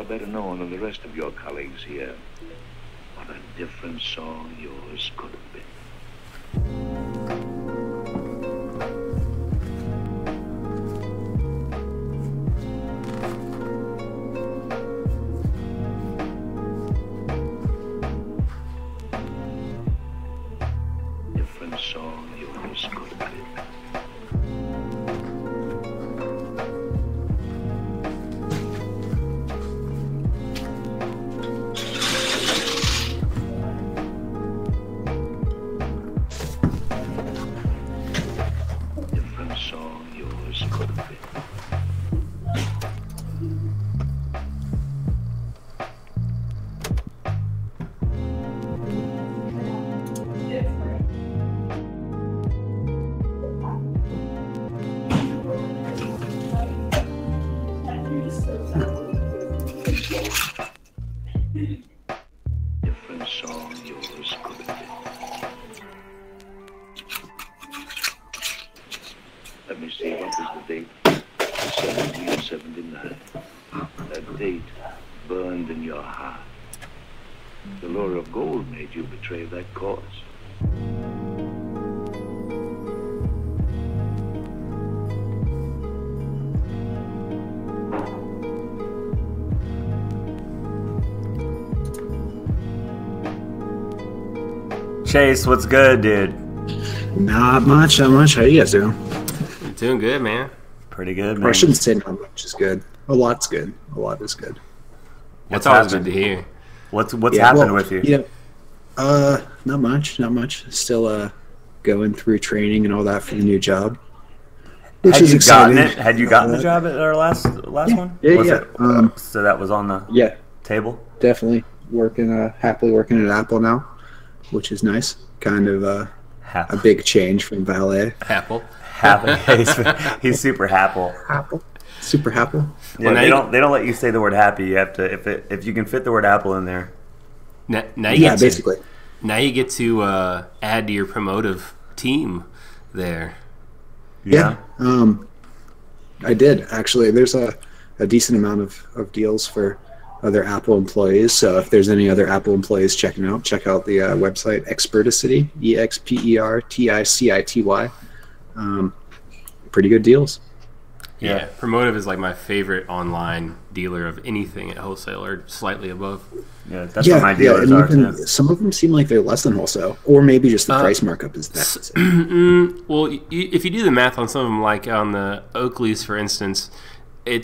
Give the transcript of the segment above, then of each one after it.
far better known than the rest of your colleagues here. What a different song yours could have been. Different song yours could have been. Different song yours could have been. Let me see, what was the date? 1779. That date burned in your heart. The lure of gold made you betray that cause. Chase, what's good, dude? Not much, not much. How you guys doing? Doing good, man. Pretty good, Or man. I shouldn't say not much is good. A lot's good. A lot is good. That's always good to hear. What's happened with you? Yeah, not much, not much. Still going through training and all that for the new job. Which Had is you exciting. gotten it? Had you gotten the job at our last one? Yeah, Was yeah. it, so that was on the table? Definitely working, happily working at Apple now, which is nice. Kind of a big change from valet. Apple. He's super happy. Super happy. Yeah, they don't let you say the word happy. You have to if you can fit the word apple in there. Now basically. Now you get to add to your promotive team there. Yeah. I did actually. There's a decent amount of deals for other Apple employees. So if there's any other Apple employees check out the website Experticity, EXPERTICITY. Pretty good deals. Yeah, Promotive is like my favorite online dealer of anything at wholesale or slightly above. Yeah, that's what my dealers are too. Some of them seem like they're less than wholesale, or maybe just the price markup is that. Well, if you do the math on some of them, like on the Oakleys, for instance, I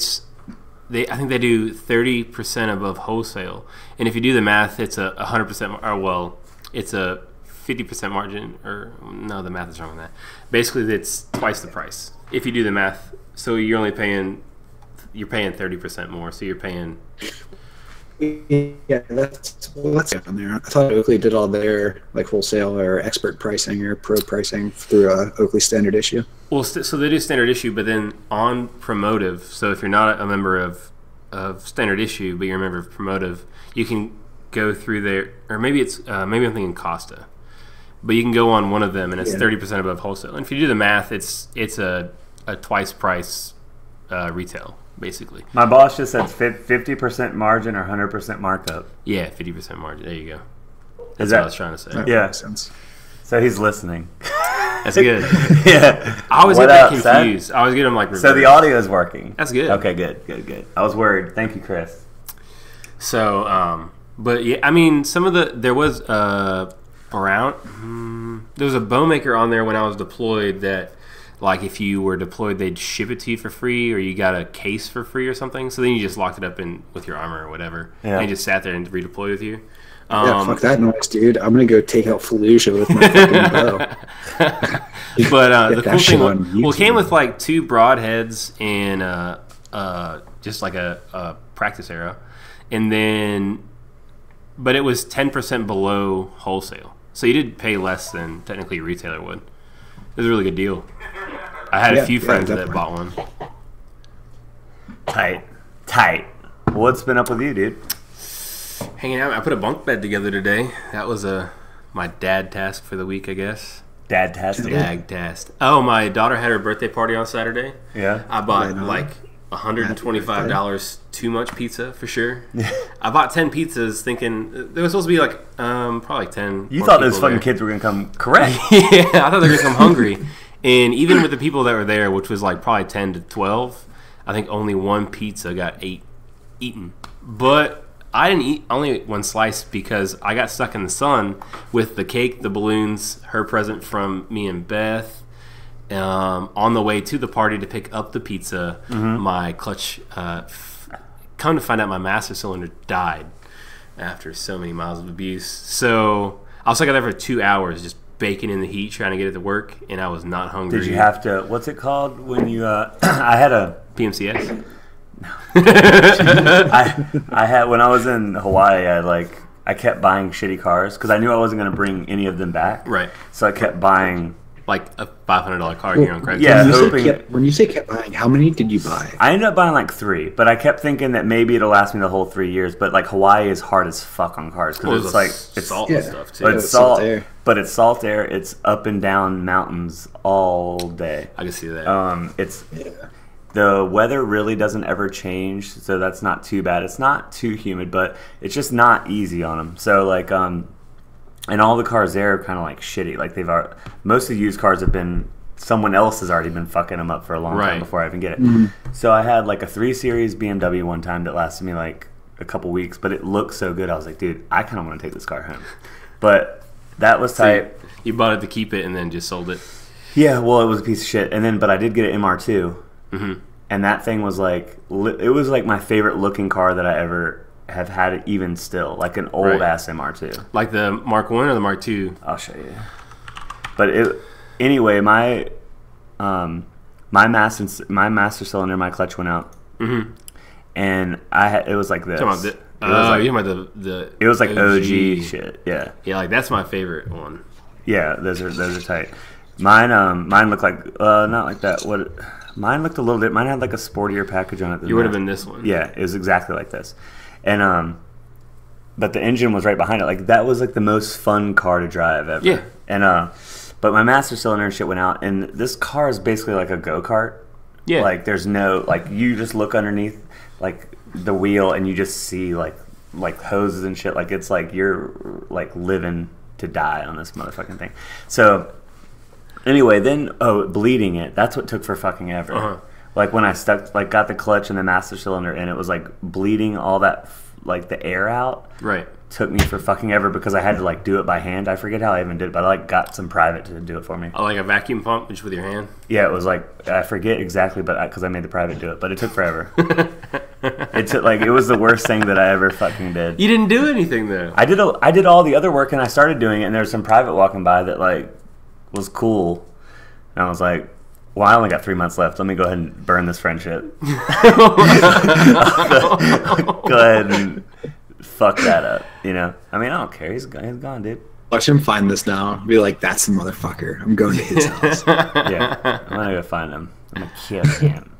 think they do 30% above wholesale, and if you do the math, it's a 100%. Or well, it's a 50% margin. Or no, the math is wrong on that. Basically, it's twice the price if you do the math. So you're paying 30% more. So you're paying. Yeah, that's on there. I thought Oakley did all their like wholesale or expert pricing or pro pricing through Oakley Standard Issue. Well, so they do Standard Issue, but then on Promotive. So if you're not a member of Standard Issue, but you're a member of Promotive, you can go through there, or maybe maybe I'm thinking Costa, but you can go on one of them, and it's 30% above wholesale. And if you do the math, it's a twice price retail. Basically, my boss just said 50% margin or 100% markup. Yeah, 50% margin. There you go. That's what I was trying to say. Yeah, makes sense. So he's listening. That's good. Yeah, I always get that confused. I always get him like reversed. So the audio is working. That's good. Okay, good. I was worried. Thank you, Chris. So, but yeah, I mean, there was a Bowmaker on there when I was deployed that. Like if you were deployed, they'd ship it to you for free, or you got a case for free or something. So then you just locked it up with your armor or whatever, and you just sat there and redeployed with you. Yeah, fuck that noise, dude. I'm gonna go take out Fallujah with my fucking bow. But the cool thing, it came with like 2 broadheads and just like a practice arrow, and then, but it was 10% below wholesale, so you did pay less than technically a retailer would. It was a really good deal. I had a few friends that bought one. Tight. What's been up with you, dude? Hanging out. I put a bunk bed together today. That was my dad task for the week, I guess. Dad task? Dag task. Oh, my daughter had her birthday party on Saturday. Yeah. I bought $125 too much pizza for sure. I bought 10 pizzas thinking there was supposed to be like probably like 10. You thought those fucking kids were gonna come correct? Yeah, I thought they were gonna come hungry. And even with the people that were there, which was like probably 10 to 12, I think only one pizza got eaten. But I didn't eat, only ate one slice because I got stuck in the sun with the cake, the balloons, her present from me and Beth. On the way to the party to pick up the pizza, my clutch, come to find out my master cylinder died after so many miles of abuse. So I was stuck out there for 2 hours just baking in the heat trying to get it to work, and I was not hungry. Did you have to, what's it called when you, I had a... PMCS? No. I had, when I was in Hawaii, I kept buying shitty cars because I knew I wasn't going to bring any of them back. Right. So I kept buying... Like a $500 car here on Craigslist. Yeah, when you say kept buying, how many did you buy? I ended up buying like 3, but I kept thinking that maybe it'll last me the whole 3 years. But like Hawaii is hard as fuck on cars because it's like it's salt and stuff too. But it's salt air. But it's salt air. It's up and down mountains all day. I can see that. The weather really doesn't ever change, so that's not too bad. It's not too humid, but it's just not easy on them. So like and all the cars there are kind of like shitty. Like most of the used cars have been, someone else has already been fucking them up for a long time before I even get it. Mm-hmm. So I had like a 3 Series BMW one time that lasted me like a couple weeks, but it looked so good. I was like, dude, I kind of want to take this car home. But that was tight. So you bought it to keep it and then just sold it? Yeah, well, it was a piece of shit. And then, but I did get an MR2. Mm-hmm. And that thing was like, it was like my favorite looking car that I ever have had, it even still, like an old ass MR2, like the Mark 1 or the Mark 2. I'll show you. But anyway, my master cylinder, my clutch went out, and it was like this. It was like OG shit. Yeah, like that's my favorite one. Yeah, those are tight. Mine looked like not like that. Mine looked a little bit. Mine had like a sportier package on it. You would have been this one. Yeah, it was exactly like this. And but the engine was right behind it. Like that was like the most fun car to drive ever. Yeah. And but my master cylinder and shit went out, and this car is basically like a go-kart. Yeah. Like there's no, like, you just look underneath like the wheel and you just see like hoses and shit. Like it's like you're like living to die on this motherfucking thing. So anyway, then bleeding it. That's what took for fucking ever. Uh-huh. Like when I got the clutch and the master cylinder in, it was like bleeding all that, like the air out. Right. Took me for fucking ever because I had to like do it by hand. I forget how I even did it, but I like got some private to do it for me. Oh, like a vacuum pump just with your hand? Yeah, it was like, I forget exactly, but because I made the private do it, but it took forever. It was the worst thing that I ever fucking did. You didn't do anything though. I did all the other work and I started doing it, and there was some private walking by that like was cool, and I was like, well, I only got 3 months left. Let me go ahead and burn this friendship. Go ahead and fuck that up, you know? I mean, I don't care. He's gone, dude. Watch him find this now. Be like, that's the motherfucker. I'm going to his house. Yeah, I'm going to go find him. I'm going to kill him.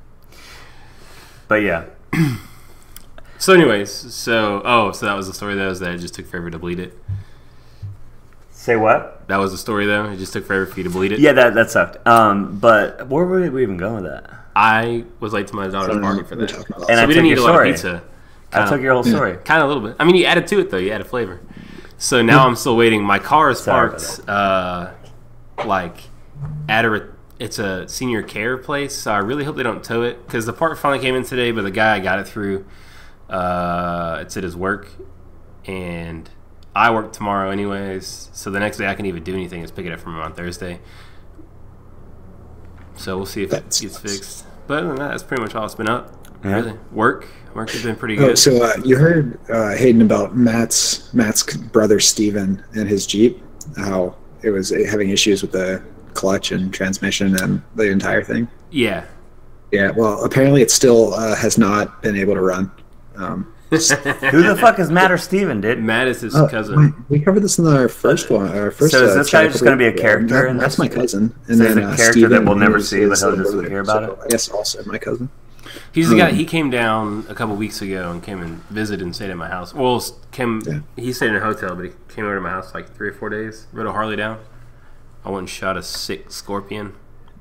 But yeah. So anyways, so that was the story, though, is that it just took forever to bleed it? Say what? That was the story, though? It just took forever for you to bleed it? Yeah, that sucked. But where were we even going with that? I was late to my daughter's party for that. And so we didn't eat a lot of pizza. I took your whole story. Kind of a little bit. I mean, you added to it, though. You added flavor. So now I'm still waiting. My car is parked, it's a senior care place, so I really hope they don't tow it, because the part finally came in today, but the guy I got it through, it's at his work, and I work tomorrow anyways, so the next day I can even do anything is pick it up from him on Thursday. So we'll see if it gets fixed. But other than that, that's pretty much all it's been up. Yeah. Really. Work has been pretty good. So you heard Hayden about Matt's brother Steven and his Jeep, how it was having issues with the clutch and transmission and the entire thing? Yeah. Yeah, well, apparently it still has not been able to run. Who the fuck is Matt or Steven, dude? Matt is his cousin. We covered this in our first one. So is this guy just going to be a character? That's my cousin. And then a character Steven, that we'll never see, but he'll just hear about it? I guess also my cousin. He's the guy. He came down a couple weeks ago and came and visited and stayed at my house. Well, he stayed in a hotel, but he came over to my house like 3 or 4 days. Rode a Harley down. I went and shot a sick scorpion.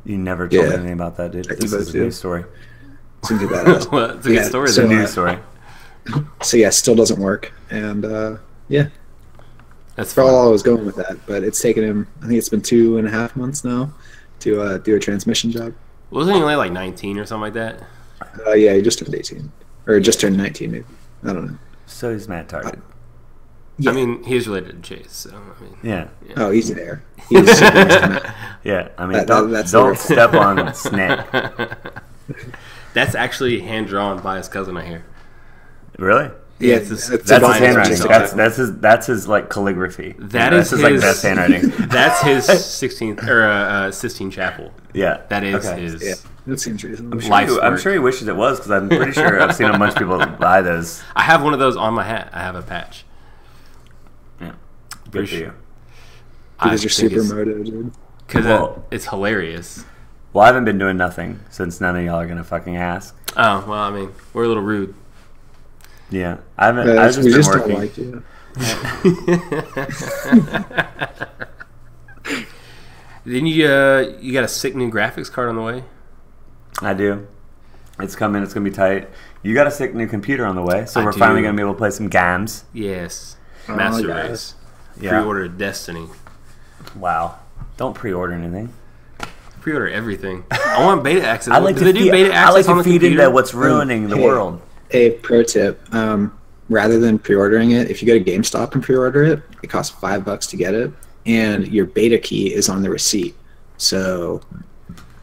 You never told me anything about that, dude. This is a new story. Seems to be badass. Well, it's a good story. It's a then. news story. So yeah, still doesn't work, and yeah, That's for all fun. I was going with that. But it's taken him. I think it's been 2.5 months now to do a transmission job. Wasn't he only like 19 or something like that? Yeah, he just turned 18, or just turned 19, maybe. I don't know. So he's mad targeted. Yeah. I mean, he's related to Chase, so I mean, Yeah. Oh, he's there. He's Yeah. I mean, that's don't the- step on Snake. that's actually hand drawn by his cousin. I hear. Really? Yeah, it's his- it's That's a his bind handwriting. artistic That's his like calligraphy. That's his like his- best handwriting. That's his 16th or Sistine Chapel. Yeah. That is Okay. his. Yeah, that seems reasonable. Life's I'm work. sure he wishes it was because I'm pretty sure I've seen a bunch of people buy those. I have one of those on my hat. I have a patch. Yeah. Good Pretty for you. sure. Because you're super moto, dude. Because Well- it's hilarious. Well, I haven't been doing nothing since none of y'all are gonna fucking ask. Oh well, I mean, we're a little rude. Yeah, I haven't. I've just we been just working. don't like you. Then you got a sick new graphics card on the way. I do. It's coming. It's gonna be tight. You got a sick new computer on the way, so I we're do. finally gonna be able to play some games. Yes, Oh, Master yes. Race. Yeah. Pre-ordered Destiny. Wow. Don't pre-order anything. Pre-order everything. I want beta access. I like Do to they do feed, beta I access like on to the feed computer? into what's ruining the Hey. world. A pro tip: rather than pre-ordering it, if you go to GameStop and pre-order it, it costs $5 to get it, and your beta key is on the receipt. So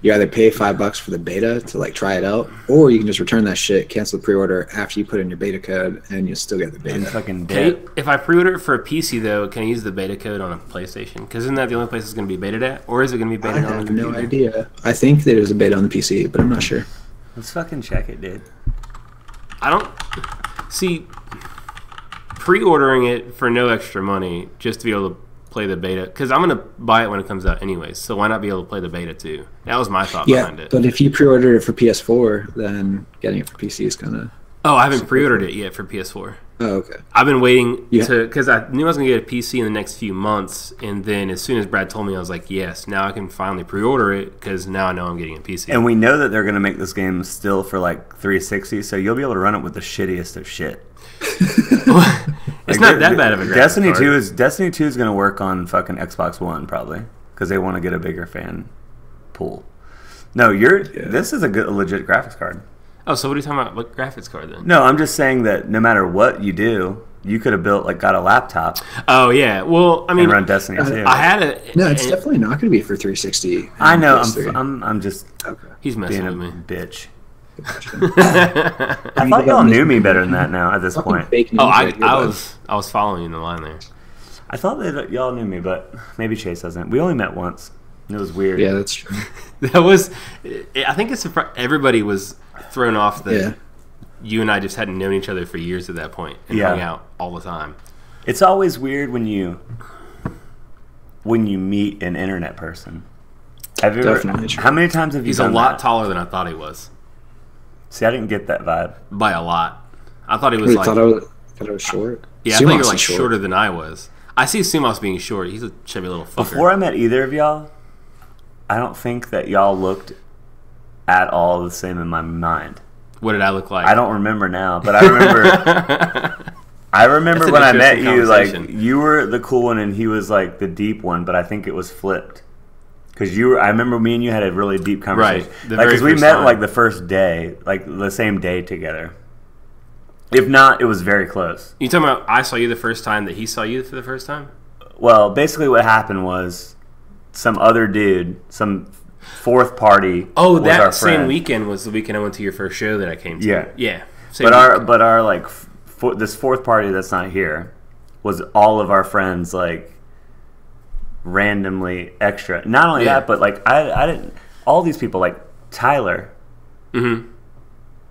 you either pay $5 for the beta to like try it out, or you can just return that shit, cancel the pre-order after you put in your beta code, and you'll still get the And beta. fucking Can dead. you, if I pre-order it for a PC though, can I use the beta code on a PlayStation? Because isn't that the only place it's going to be betaed at, or is it going to be I betaed on a have computer? no idea. I think there's a beta on the PC, but I'm not sure. Let's fucking check it, dude. I don't see pre-ordering it for no extra money just to be able to play the beta, because I'm going to buy it when it comes out anyways, so why not be able to play the beta too? That was my thought Yeah, behind it. but if you pre-ordered it for PS4, then getting it for PC is kind of... Oh, I haven't pre-ordered it yet for PS4. Oh, okay. I've been waiting Yeah. to, because I knew I was going to get a PC in the next few months, and then as soon as Brad told me, I was like, yes, now I can finally pre-order it, because now I know I'm getting a PC. And we know that they're gonna make this game still for like 360, so you'll be able to run it with the shittiest of shit. It's not that bad of a graphics Destiny card. 2 is Destiny 2 is gonna work on fucking Xbox One probably because they want to get a bigger fan pool. No, this is a legit graphics card. Oh, so what are you talking about? What graphics card then? No, I'm just saying that no matter what you do, you could have got a laptop Oh yeah, well I mean, and run Destiny 2. I had a. No, it's definitely not going to be for 360. I know. PS3. I'm just Okay. He's messing being a with me. bitch. I thought y'all knew me better than that now at this Fucking point. fake Oh, news I right here, bud. was following you in the line there. I thought that y'all knew me, but maybe Chase doesn't. We only met once. It was weird. Yeah, that's true. That was. I think it's everybody was thrown off that Yeah. you and I just hadn't known each other for years at that point and Yeah. hung out all the time. It's always weird when you meet an internet person. Have you Definitely ever, true. how many times have you He's a done lot that? taller than I thought he was, See, I didn't get that vibe. by a lot. I thought he was Wait, like. thought I was short. Yeah, I thought you Sumos were like is short. shorter than I was. I see Sumos being short. He's a chubby little fucker. Before I met either of y'all, I don't think that y'all looked at all the same in my mind. What did I look like? I don't remember now, but I remember. I remember That's an when I met interesting you, like conversation. you were the cool one and he was like the deep one, but I think it was flipped. Because I remember me and you had a really deep conversation. Right, the Like, very because we first met time. like the first day, like the same day together. If not, it was very close. You talking about I saw you the first time that he saw you for the first time? Well, basically what happened was some other dude, some fourth party. Oh, was that our same friend. weekend was the weekend I went to your first show that I came to. Yeah. Yeah. Same But week. our like this fourth party that's not here was all of our friends like randomly extra. Not only Yeah. that, but like I didn't. All these people like Tyler. Mhm.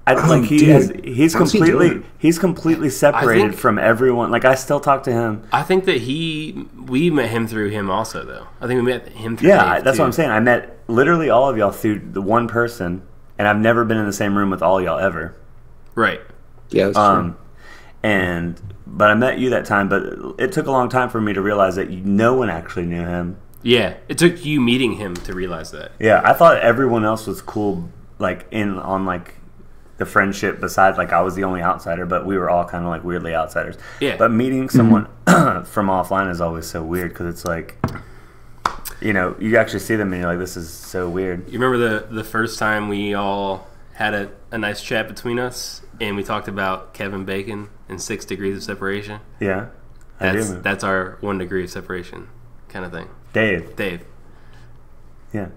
Like dude. he's How's he completely doing? he's completely separated think- from everyone. Like I still talk to him. I think that we met him through him also, though. I think we met him through Yeah, Dave, that's too. what I'm saying. I met literally all of y'all through the one person, and I've never been in the same room with all y'all ever. Right. Yeah, that's true. But I met you that time. But it took a long time for me to realize that no one actually knew him. Yeah. It took you meeting him to realize that. Yeah, I thought everyone else was cool, like on like the friendship. Besides, like I was the only outsider, but we were all kind of like weirdly outsiders. Yeah. But meeting someone from offline is always so weird because it's like, you know, you actually see them and you're like, this is so weird. You remember the first time we all had a nice chat between us and we talked about Kevin Bacon and 6 degrees of separation? Yeah. That's our 1 degree of separation kind of thing. Dave. Yeah.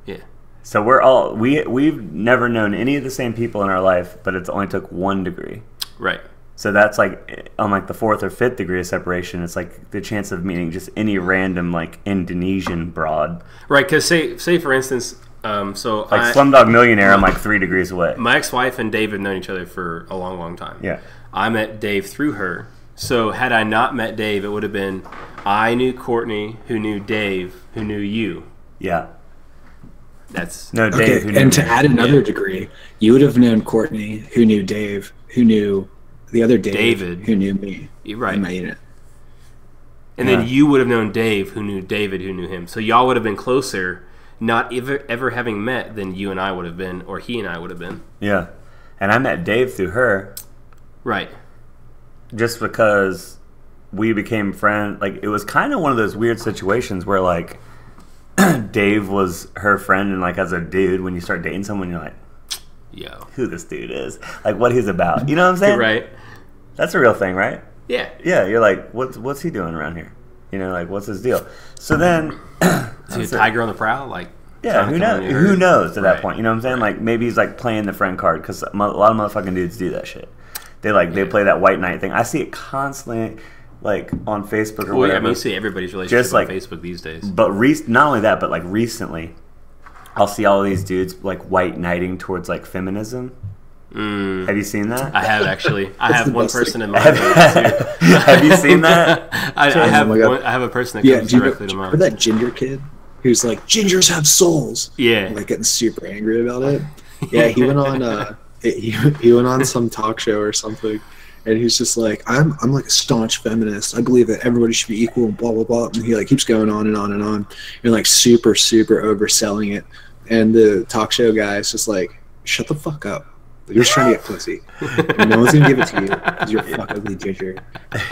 Yeah. So we've never known any of the same people in our life, but it's only took 1 degree. Right. So that's like on like the 4th or 5th degree of separation. It's like the chance of meeting just any random like Indonesian broad. Right. Because say for instance, so like Slumdog Millionaire, I'm like 3 degrees away. My ex-wife and Dave have known each other for a long, long time. Yeah. I met Dave through her. So had I not met Dave, it would have been I knew Courtney, who knew Dave, who knew you. Yeah. That's no Dave. Okay, and to add another degree, you would have known Courtney, who knew Dave, who knew the other David, who knew me. Right. In my unit. And then you would have known Dave, who knew David, who knew him. So y'all would have been closer, not ever having met, than you and I would have been, or he and I would have been. Yeah. And I met Dave through her. Right. Just because we became friends. Like, it was kind of one of those weird situations where, like, Dave was her friend, and, like, as a dude, when you start dating someone, you're like, yo, who this dude is. Like, what he's about. You know what I'm saying? Right. That's a real thing, right? Yeah. Yeah, you're like, what's he doing around here? You know, like, what's his deal? So then... Is he a tiger on the prowl? Like, yeah, who knows at that point? You know what I'm saying? Like, maybe he's, like, playing the friend card, because a lot of motherfucking dudes do that shit. They play that white knight thing. I see it constantly, like, on Facebook or whatever. Yeah, I mean, you see everybody's relationship just, like, on Facebook these days. But not only that, but, like, recently, I'll see all these dudes, like, white knighting towards, like, feminism. Have you seen that? I have, actually. I have one person in mind. Have you seen that? I have a person that comes directly to mind. Remember that ginger kid who's like, gingers have souls? Yeah. Like, getting super angry about it. Yeah, he went on... He went on some talk show or something, and he's just like, I'm like a staunch feminist. I believe that everybody should be equal and blah blah blah. And he like keeps going on and on and on, and like super overselling it. And the talk show guy is just like, shut the fuck up. You're just trying to get pussy. And no one's gonna give it to you because you're fuck ugly ginger.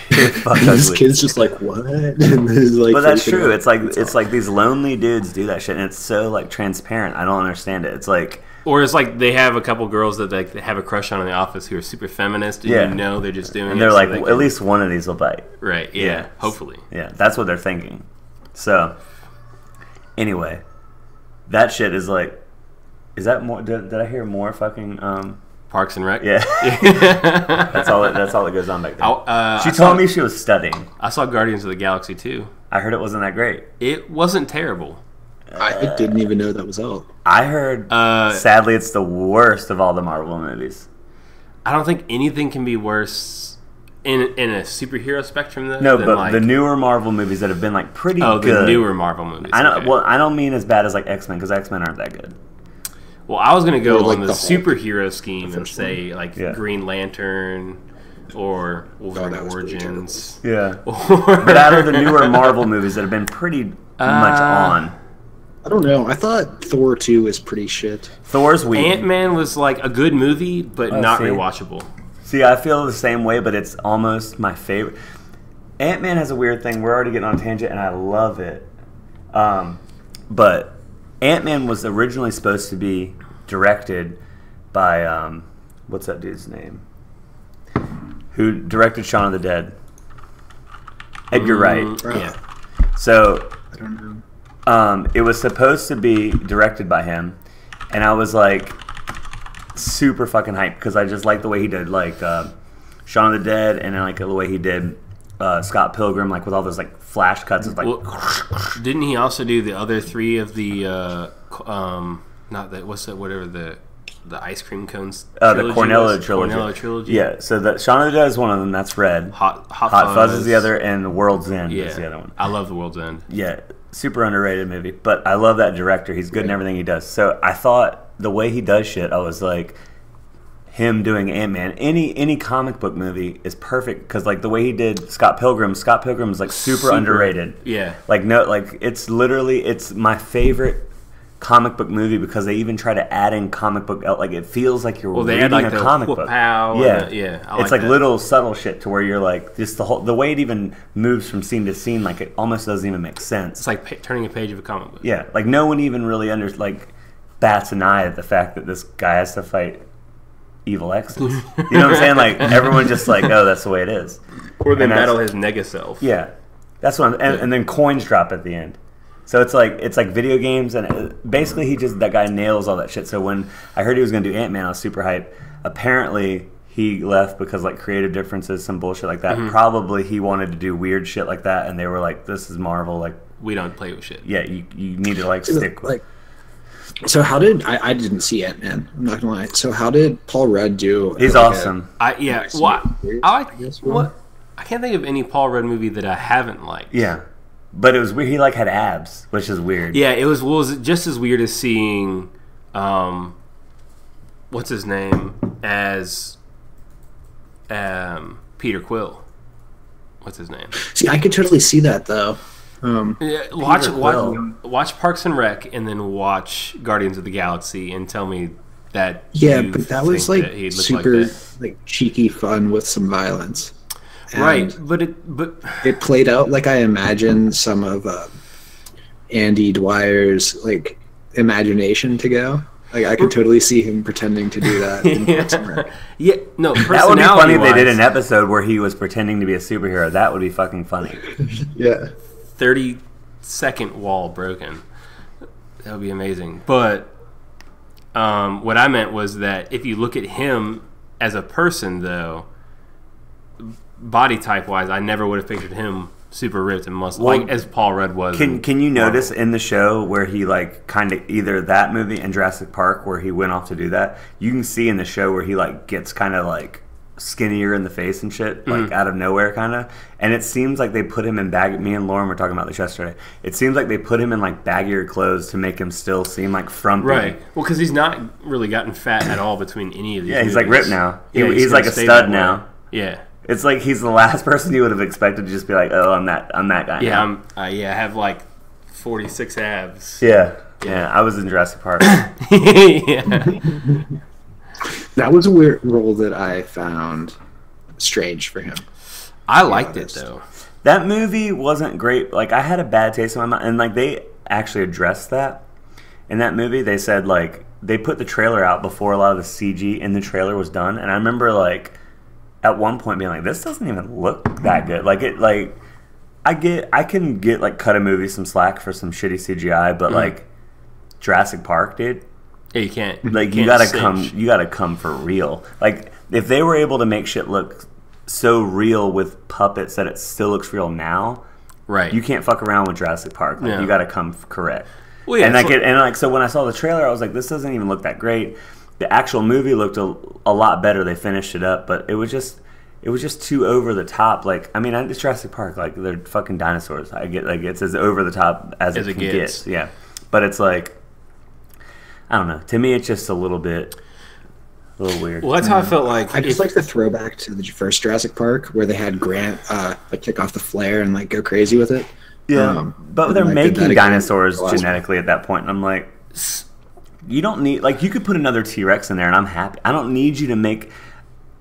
This kid's just like, what? And like, but that's true. It's like these lonely dudes do that shit, and it's so like transparent. I don't understand it. It's like. Or it's like they have a couple girls that they have a crush on in the office who are super feminist, and you know they're just doing it. And they're like, at least one of these will bite. Right, yeah, hopefully. Yeah, that's what they're thinking. So, anyway, that shit is like, is that more, did I hear more fucking... Parks and Rec? Yeah. That's all that goes on back then. She told me she was studying. I saw Guardians of the Galaxy too. I heard it wasn't that great. It wasn't terrible. I didn't even know that was out. I heard, sadly, it's the worst of all the Marvel movies. I don't think anything can be worse in a superhero spectrum, though. No, but like, the newer Marvel movies that have been like pretty good. Oh, the newer Marvel movies. Well, I don't mean as bad as like X-Men, because X-Men aren't that good. Well, I was going to go like on the superhero scheme and say like Green Lantern or Wolverine Origins. Yeah. But out of the newer Marvel movies that have been pretty much on. I don't know. I thought Thor 2 was pretty shit. Thor's weak. Ant-Man was like a good movie, but not rewatchable. See, I feel the same way, but it's almost my favorite. Ant-Man has a weird thing. We're already getting on a tangent, and I love it. But Ant-Man was originally supposed to be directed by, what's that dude's name? Who directed Shaun of the Dead? Edgar Wright. Yeah. So, I don't know. It was supposed to be directed by him, and I was like super fucking hyped because I just like the way he did like Shaun of the Dead, and then like the way he did Scott Pilgrim, like with all those like flash cuts. It's like, didn't he also do the other three of the not that what's that whatever the ice cream cones? The Cornetto trilogy. Cornetto trilogy. Yeah, so that Shaun of the Dead is one of them. That's Red. Hot Fuzz is the other, and The World's End is the other one. I love The World's End. Yeah. Super underrated movie, but I love that director. He's good in everything he does. So I thought the way he does shit, I was like, him doing Ant-Man. Any comic book movie is perfect because like the way he did Scott Pilgrim is like super underrated. Yeah. Like it's my favorite comic book movie because they even try to add in comic book. Like it feels like you're they reading had like a the comic book. Pow Yeah, I it's like that. little subtle shit to where you're like just the way it even moves from scene to scene. Like it almost doesn't even make sense. It's like turning a page of a comic book. Yeah, like no one even really bats an eye at the fact that this guy has to fight evil exes. You know what I'm saying? Like everyone just like, oh, that's the way it is. Or they battle his nega self. Yeah, that's what. And then coins drop at the end. So it's like video games, and basically that guy nails all that shit. So when I heard he was going to do Ant-Man, I was super hyped. Apparently he left because like creative differences, some bullshit like that. Probably he wanted to do weird shit like that, and they were like, "This is Marvel. Like we don't play with shit." Yeah, you need to stick with. So how did I didn't see Ant-Man, I'm not gonna lie. So how did Paul Rudd do? He's awesome. I can't think of any Paul Rudd movie that I haven't liked. Yeah. But it was weird. He had abs, which is weird. Yeah, it was just as weird as seeing what's his name as Peter Quill. What's his name? See, I could totally see that though. Watch Parks and Rec and then watch Guardians of the Galaxy and tell me that. Yeah, but that was like super like cheeky fun with some violence. And right, but it played out like I imagine some of Andy Dwyer's like imagination to go. Like I could totally see him pretending to do that. Yeah, no, that would be funny if they did an episode where he was pretending to be a superhero. That would be fucking funny. Yeah, 30-second wall broken. That would be amazing. But what I meant was that if you look at him as a person, though. Body type wise, I never would have pictured him super ripped and muscular like as Paul Rudd was. Can you notice in the show where he like kind of either that movie and Jurassic Park where he went off to do that? You can see in the show where he like gets kind of like skinnier in the face and shit, like out of nowhere kind of. And it seems like they put him in Me and Lauren were talking about this yesterday. It seems like they put him in like baggier clothes to make him still seem like frumpy. Right. Well, because he's not really gotten fat at all between any of these. Yeah, he's movies. like ripped now. Yeah, he's like a stud now. Yeah. It's like he's the last person you would have expected to just be like, "Oh, I'm that guy." Yeah, I have like 46 abs. Yeah. I was in Jurassic Park. Yeah. That was a weird role that I found strange for him. I liked it though. That movie wasn't great. Like I had a bad taste in my mouth, and like they actually addressed that in that movie. They said like they put the trailer out before a lot of the CG in the trailer was done, and I remember like. At one point being like, this doesn't even look that good. Like it, like I can get like cut a movie some slack for some shitty CGI, but like Jurassic Park, dude. Yeah, you can't. Like you gotta come for real. Like if they were able to make shit look so real with puppets that it still looks real now, right? You can't fuck around with Jurassic Park. Like you gotta come correct. Well, yeah, and so when I saw the trailer, I was like, this doesn't even look that great. The actual movie looked a lot better. They finished it up, but it was just too over the top. Like, I mean, it's Jurassic Park. Like, they're fucking dinosaurs. I get like it's as over the top as it can get. Yeah, but it's like I don't know. To me, it's just a little weird. Well, that's how I felt like. I just like the throwback to the first Jurassic Park where they had Grant like kick off the flare and like go crazy with it. Yeah, but they're making dinosaurs genetically at that point, and I'm like. You don't need you could put another T-Rex in there and I'm happy. I don't need you to make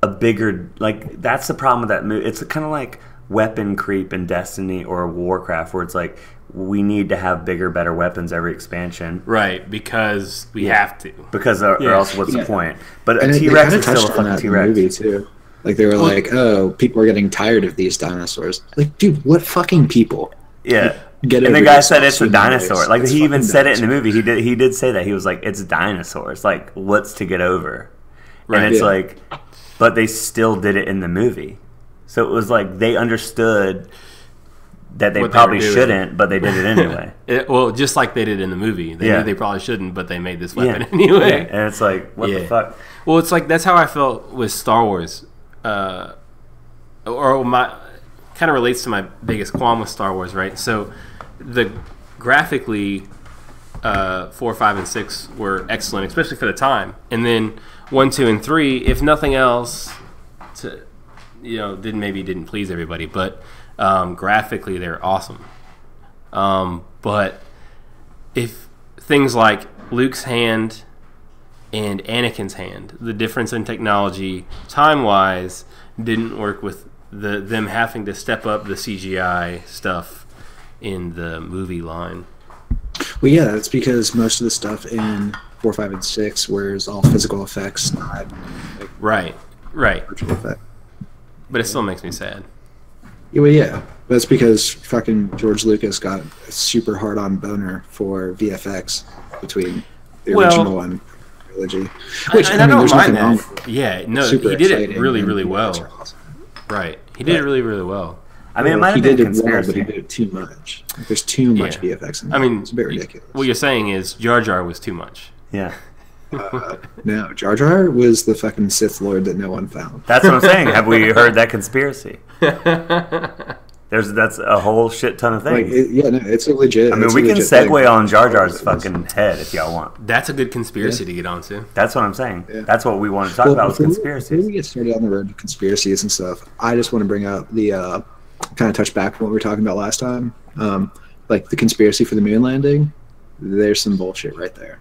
a bigger that's the problem with that movie. It's kind of like weapon creep in Destiny or Warcraft where it's like we need to have bigger, better weapons every expansion. Right, because we have to. Because or else what's the point? But a T-Rex is still a fucking T-Rex. Movie too. Like they were like, oh, people are getting tired of these dinosaurs. Like, dude, what fucking people? Yeah. And the guy said it's a dinosaur. Like he even said it in the movie. He did say that. He was like, it's dinosaurs. Like, what's to get over? Right, and it's like, but they still did it in the movie. So it was like they understood that they probably shouldn't, but they did it anyway. Well, just like they did in the movie. They knew they probably shouldn't, but they made this weapon anyway. Yeah. And it's like, what the fuck? Well, it's like that's how I felt with Star Wars. Or my kind of relates to my biggest qualm with Star Wars, right? So the graphically 4, 5, and 6 were excellent, especially for the time. And then 1, 2, and 3, if nothing else, didn't please everybody, but graphically they're awesome. But if things like Luke's hand and Anakin's hand. The difference in technology, time-wise, didn't work with them having to step up the CGI stuff in the movie line. Well, yeah, that's because most of the stuff in 4, 5, and 6 was all physical effects, not like, Right. virtual effect. But it still makes me sad. Yeah, well, yeah, that's because fucking George Lucas got a super hard-on boner for VFX between the original and trilogy. Which I don't there's mind nothing wrong that. with it. Yeah, no, Super he did it exciting, really, and really VFX well. are awesome. Right. He did it really, really well. I mean, it might He have been did it conspiracy. well, but he did it too much. Like, there's too much Yeah. VFX in I there. mean, It's a bit ridiculous. what you're saying is Jar Jar was too much. Yeah. No, Jar Jar was the fucking Sith Lord that no one found. That's what I'm saying. Have we heard that conspiracy? That's a whole shit ton of Like, things. yeah, no, it's a legit. I mean, it's a we can legit thing. segue on Jar Jar's fucking head if y'all want. That's a good conspiracy to get onto. That's what I'm saying. Yeah. That's what we want to talk about with Before we conspiracies. get started on the road to conspiracies and stuff, I just want to bring up the kind of touch back on what we were talking about last time. Like the conspiracy for the moon landing. There's some bullshit right there.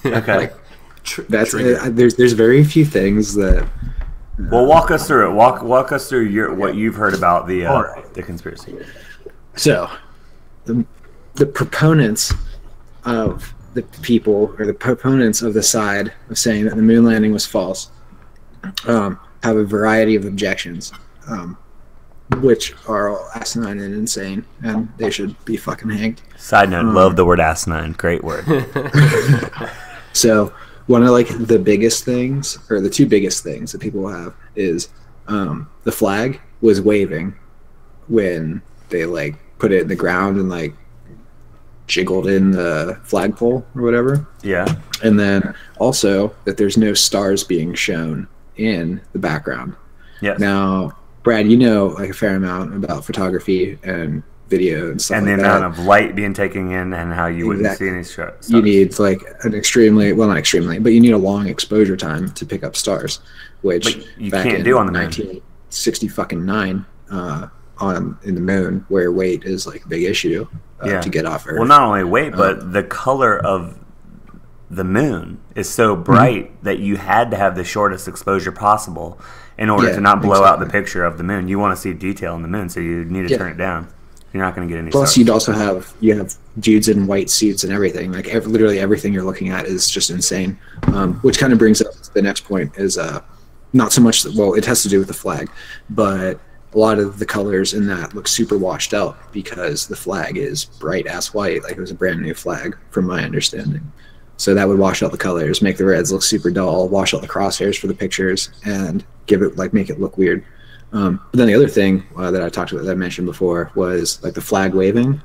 Okay. That's Trigger. there's very few things that. Well, walk us through it. Walk us through what you've heard about the conspiracy. So, the proponents of the people, or the proponents of the side of saying that the moon landing was false, have a variety of objections, which are all asinine and insane, and they should be fucking hanged. Side note: love the word asinine. Great word. So, one of like the biggest things, or the two biggest things that people have, is the flag was waving when they like put it in the ground and like jiggled in the flagpole or whatever. Yeah. And then also that there's no stars being shown in the background. Yes. Now, Brad, you know like a fair amount about photography and video and stuff And like the that. amount of light being taken in, and how you wouldn't Exactly. see any stars. You need like an extremely, well, not extremely, but you need a long exposure time to pick up stars, which But you back can't in do on the moon. 1960 fucking 9 in the moon, where weight is like a big issue to get off Earth. Well, not only weight, but the color of the moon is so bright that you had to have the shortest exposure possible in order Yeah, to not blow out the exactly. picture of the moon. You want to see detail in the moon, so you need to turn it down. You're not going to get any Plus, stars. you'd also have dudes in white suits and everything. Like literally everything you're looking at is just insane. Which kind of brings up the next point is not so much well, it has to do with the flag, but a lot of the colors in that look super washed out because the flag is bright ass white, like it was a brand new flag, from my understanding. So that would wash out the colors, make the reds look super dull, wash out the crosshairs for the pictures, and make it look weird. But then the other thing that I talked about, that I mentioned before, was like the flag waving.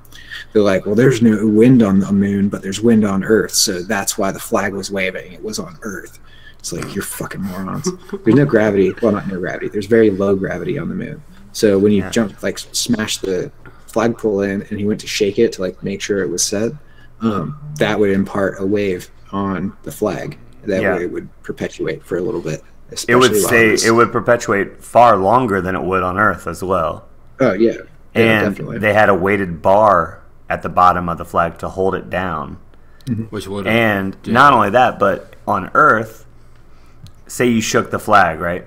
They're like, well, there's no wind on the moon, but there's wind on Earth, so that's why the flag was waving. It was on Earth. It's like, you're fucking morons. There's no gravity. Well, not no gravity. There's very low gravity on the moon. So when you smash the flagpole in, and he went to shake it to like make sure it was set, that would impart a wave on the flag. That way it would perpetuate for a little bit. It would Especially it would perpetuate far longer than it would on Earth as well. Oh yeah, And definitely. they had a weighted bar at the bottom of the flag to hold it down. Which would And not only that, but on Earth, say you shook the flag, right?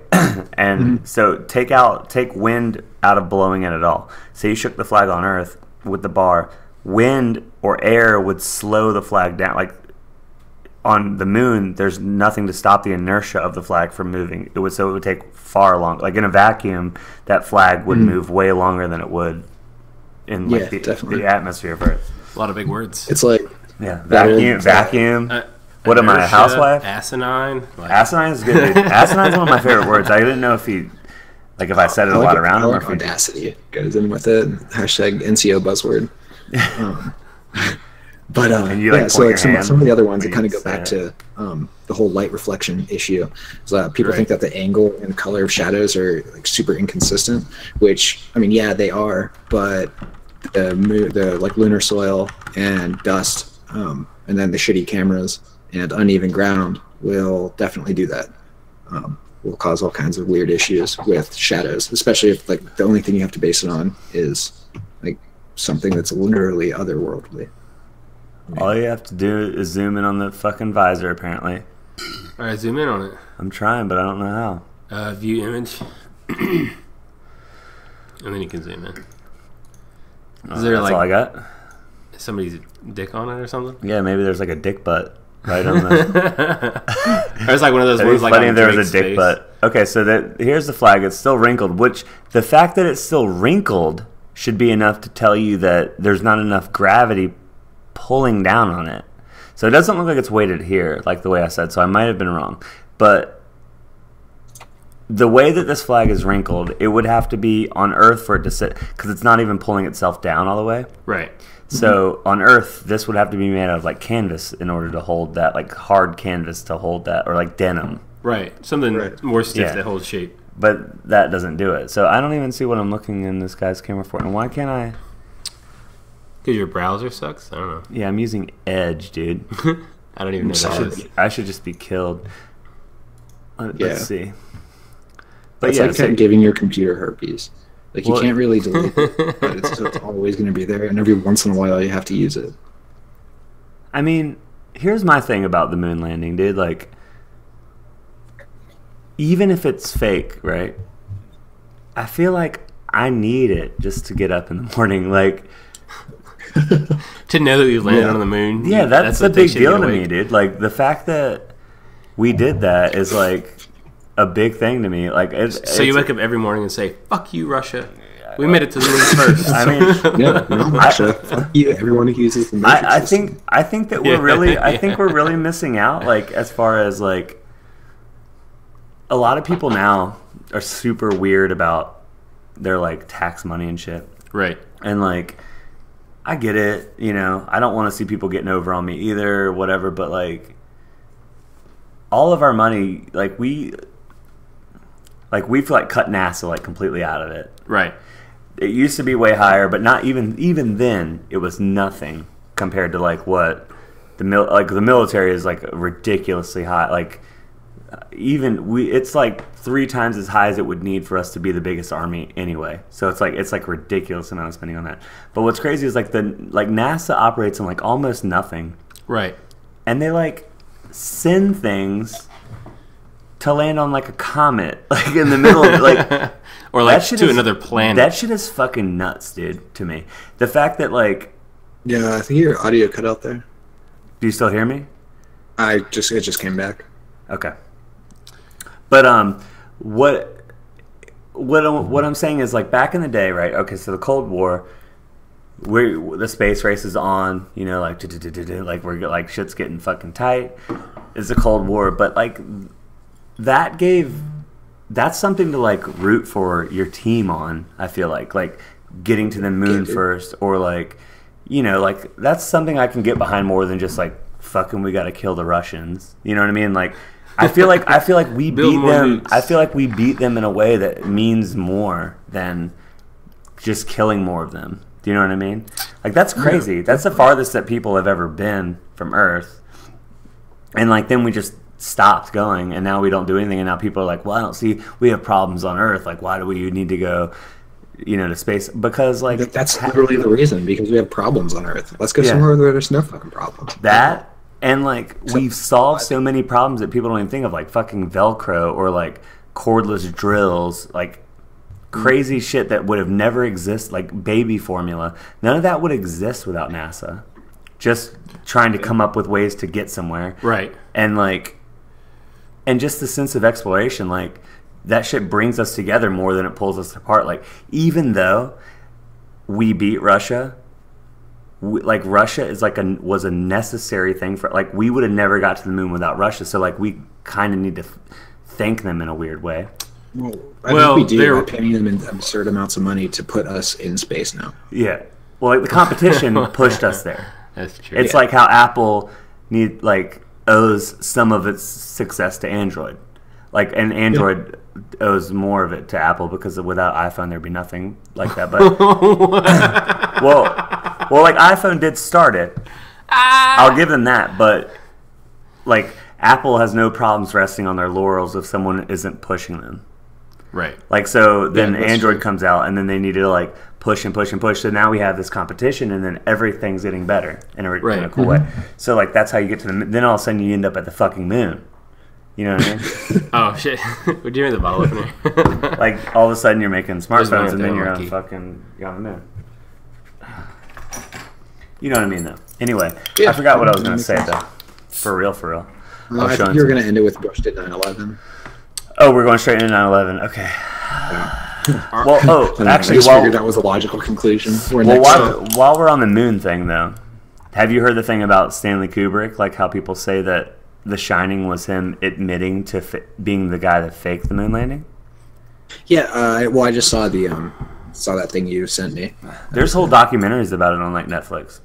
And so take wind out of blowing it at all. Say you shook the flag on Earth with the bar, wind or air would slow the flag down. Like on the moon, there's nothing to stop the inertia of the flag from moving. It would take far longer. Like in a vacuum, that flag would move way longer than it would in like definitely. the atmosphere of Earth. a lot of big words. It's like Yeah, That vacuum. What am I, a Inertia, housewife? Asinine. Like, Asinine is good. Dude. Asinine is one of my favorite words. I didn't know if if I said it a lot around him. I like audacity goes in with it. Hashtag NCO buzzword. But And you, yeah, so point like your hand some of the other ones that when kind of you go back say to the whole light reflection issue. So people think that the angle and color of shadows are like super inconsistent, which I mean, yeah, they are, but the like lunar soil and dust, and then the shitty cameras and uneven ground will definitely do that. Will cause all kinds of weird issues with shadows, especially if like the only thing you have to base it on is like something that's literally otherworldly. All you have to do is zoom in on the fucking visor, apparently. All right, zoom in on it. I'm trying, but I don't know how. View image. And then you can zoom in. Is there That's all I got? somebody's dick on it or something? Yeah, maybe there's like a dick butt right on the... Or it's like one of those ones like funny on if there was Drake's a dick face. butt. Okay, so here's the flag. It's still wrinkled, which the fact that it's still wrinkled should be enough to tell you that there's not enough gravity pulling down on it. So it doesn't look like it's weighted here, like the way I said, so I might have been wrong. But the way that this flag is wrinkled, it would have to be on Earth for it to sit, because it's not even pulling itself down all the way. Right. So on Earth, this would have to be made out of like canvas in order to hold that, like hard canvas to hold that, or like denim. Right. Something more stiff Yeah. that holds shape. But that doesn't do it. So I don't even see what I'm looking in this guy's camera for. And why can't I? Because your browser sucks? I don't know. Yeah, I'm using Edge, dude. I don't even know what that is. I should just be killed. Let's see. But It's yeah, like giving your computer herpes. Like, you can't really delete it, but it's always going to be there, and every once in a while you have to use it. I mean, here's my thing about the moon landing, dude. Like, even if it's fake, right? I feel like I need it just to get up in the morning. Like, to know that we've landed on the moon. yeah, that's a what big takes you to deal get to me, awake. dude. Like, the fact that we did that is like a big thing to me. Like, So you wake up every morning and say, "Fuck you, Russia. We made it to the moon first." I mean, Yeah, no, Russia. Fuck you, everyone who uses the metric I system. think that we're really I think we're really missing out. Like, as far as like, a lot of people now are super weird about their like tax money and shit. Right. And like, I get it, you know. I don't want to see people getting over on me either, or whatever. But like, all of our money, we've like cut NASA like completely out of it. Right. It used to be way higher, but not even then. It was nothing compared to like what the military is like ridiculously high. Like it's like 3 times as high as it would need for us to be the biggest army anyway. So it's like ridiculous amount of spending on that. But what's crazy is like NASA operates on like almost nothing, Right. and they like send things to land on like a comet, like in the middle of like. Or like to another planet. That shit is fucking nuts, dude, to me. The fact that, like... Yeah, I think your audio cut out there. Do you still hear me? It just came back. Okay. But what I'm saying is, like, back in the day, right? Okay, so the Cold War, the space race is on, you know, like, like we're like shit's getting fucking tight. It's the Cold War, but like that's something to like root for your team on. I feel like getting to the moon first, or like, you know, like that's something I can get behind more than just like fucking we got to kill the Russians. You know what I mean? Like, I feel like we beat them. I feel like we beat them in a way that means more than just killing more of them. Do you know what I mean? Like, that's crazy. That's the farthest that people have ever been from Earth. And like, then we just stopped going, and now we don't do anything, and now people are like, well, I don't see, we have problems on Earth, like, why do we need to go, you know, to space? Because like, that's literally the reason, because we have problems on Earth. Let's go somewhere where there's no fucking problems. That, and like, we've solved so many problems that people don't even think of, like fucking Velcro, or like cordless drills, like crazy shit that would have never existed, like baby formula. None of that would exist without NASA. Just trying to come up with ways to get somewhere. Right. And like, and just the sense of exploration, like, that shit brings us together more than it pulls us apart. Like, even though we beat Russia, like, Russia is like was a necessary thing for, like, we would have never got to the moon without Russia. So like, we kind of need to thank them in a weird way. Well, I think we do by paying them absurd amounts of money to put us in space now. Yeah. Well, like, the competition pushed us there. That's true. It's like how Apple owes some of its success to Android. Like, and Android owes more of it to Apple, because without iPhone there'd be nothing like that. But well, like, iPhone did start it. I'll give them that, but like, Apple has no problems resting on their laurels if someone isn't pushing them. Right. Like, so then Yeah, that's Android true. comes out, and then they need to like push and push and push. So now we have this competition, and then everything's getting better in a cool way. So like that's how you get to the. Then all of a sudden you end up at the fucking moon. You know what I mean? Oh shit! Would you mean the bottle opener? Like all of a sudden you're making one smartphones, right and there, then you're Mikey. on the moon. You know what I mean, though. Anyway, Yeah. I forgot what I was going to say though. For real, for real. I think you were going to end it with Bush did 9/11. Oh, we're going straight into 9/11. Okay. Well, I actually, just figured that was a logical conclusion. while we're on the moon thing, though, have you heard the thing about Stanley Kubrick? Like how people say that The Shining was him admitting to being the guy that faked the moon landing? Yeah, I just saw that thing you sent me. There's whole documentaries about it on like Netflix.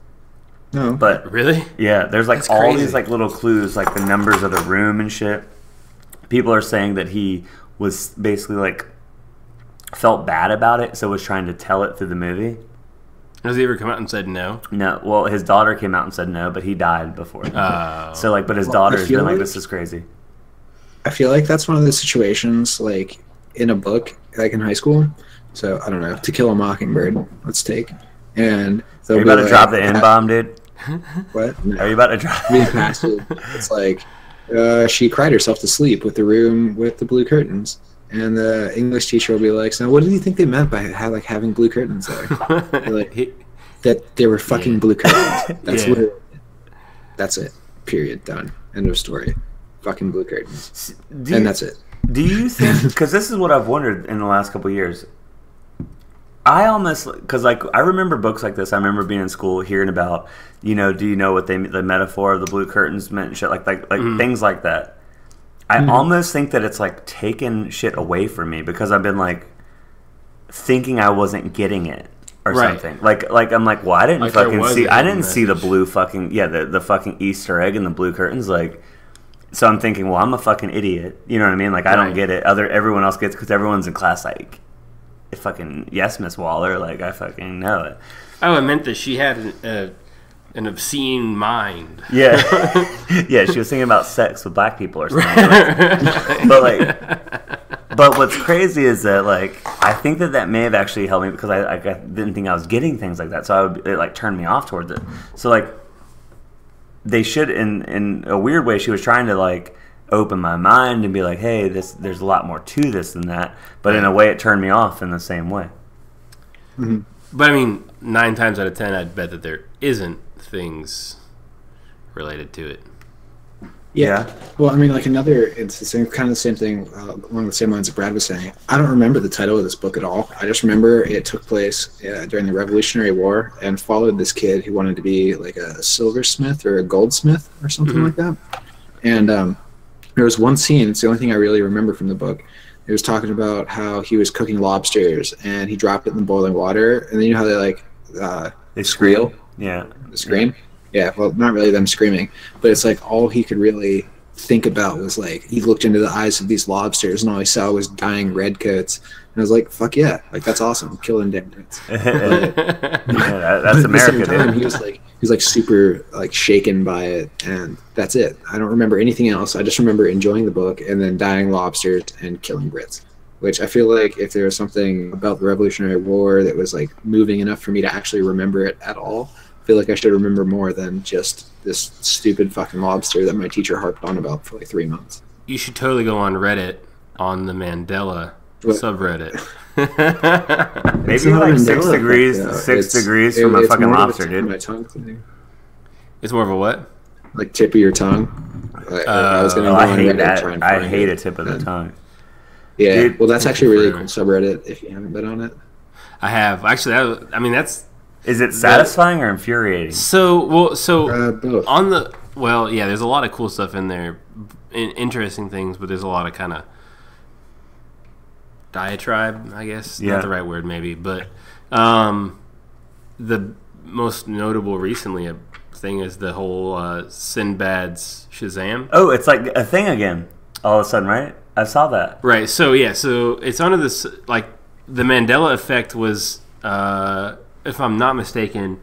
No, But Really? yeah, there's like That's all crazy. these like little clues, like the numbers of the room and shit. People are saying that he was basically like felt bad about it, so was trying to tell it through the movie. Has he ever come out and said no? No, well, his daughter came out and said no, but he died before. So like, but his daughter's feel been like, like- this is crazy. I feel like that's one of the situations, like, in a book, like in high school. So, I don't know, To Kill a Mockingbird, let's take. And Are they'll you be about to like, drop the N-bomb, dude? What? No. Are you about to drop? Being passage, it's like, she cried herself to sleep with the room with the blue curtains. And the English teacher will be like, so what do you think they meant by having blue curtains there? They're like, that they were fucking blue curtains. That's Yeah. that's it. Period. Done. End of story. Fucking blue curtains. Do And you, that's it. do you think? Because this is what I've wondered in the last couple of years. I almost because like I remember books like this. I remember being in school hearing about do you know what the metaphor of the blue curtains meant and shit like things like that. I almost think that it's like taken shit away from me because I've been like thinking I wasn't getting it or Right. something. Like I'm like, well, I didn't Like there fucking was see. a I hidden didn't see the message. blue fucking the fucking Easter egg and the blue curtains. Like, so I'm thinking, well, I'm a fucking idiot. You know what I mean? Like I don't Right. get it. Everyone else gets because everyone's in class like, fucking yes, Miss Waller. Like I fucking know it. Oh, it meant that she had an obscene mind. Yeah, yeah. She was thinking about sex with black people or something. But what's crazy is that like I think that may have actually helped me because I didn't think I was getting things like that, so it like turned me off towards it. So like they should in a weird way she was trying to like open my mind and be like, hey, there's a lot more to this than that. But in a way, it turned me off in the same way. But I mean, 9 times out of 10, I'd bet that there isn't things related to it. Yeah. Well, I mean, like it's the same kind of the same thing along the same lines that Brad was saying. I don't remember the title of this book at all. I just remember it took place during the Revolutionary War and followed this kid who wanted to be like a silversmith or a goldsmith or something like that. And there was one scene. It's the only thing I really remember from the book. He was talking about how he was cooking lobsters and he dropped it in the boiling water. And then you know how they like They squeal? Yeah. The scream? Yeah, well, not really them screaming, but it's like all he could really think about was like he looked into the eyes of these lobsters and all he saw was dying redcoats. And I was like, fuck yeah, like that's awesome, killing damn dudes. That's At the America, same time, dude. he was like super like shaken by it, and that's it. I don't remember anything else. I just remember enjoying the book and then dying lobsters and killing Brits. Which I feel like if there was something about the Revolutionary War that was like moving enough for me to actually remember it at all, I feel like I should remember more than just this stupid fucking lobster that my teacher harped on about for like 3 months. You should totally go on Reddit on the Mandela What? subreddit. Maybe It's not like a 6 Mandela degrees, effect, though. 6 It's- degrees from a it's fucking more of a lobster, tip of my dude. tongue thing. It's more of a what? Like tip of your tongue. I was gonna go I on hate Reddit and that. try and I find hate it. a tip of the tongue. Yeah, Dude, well, that's actually a really for- cool subreddit if you haven't been on it. I have. Actually, that's... Is it satisfying or infuriating? So Both. on the... Well, yeah, there's a lot of cool stuff in there. Interesting things, but there's a lot of kind of diatribe, I guess. Yeah. Not the right word, maybe. But the most notable recently thing is the whole Sinbad's Shazam. Oh, it's like a thing again. All of a sudden, right? I saw that. Right. So yeah. So it's under this like the Mandela effect was, if I'm not mistaken,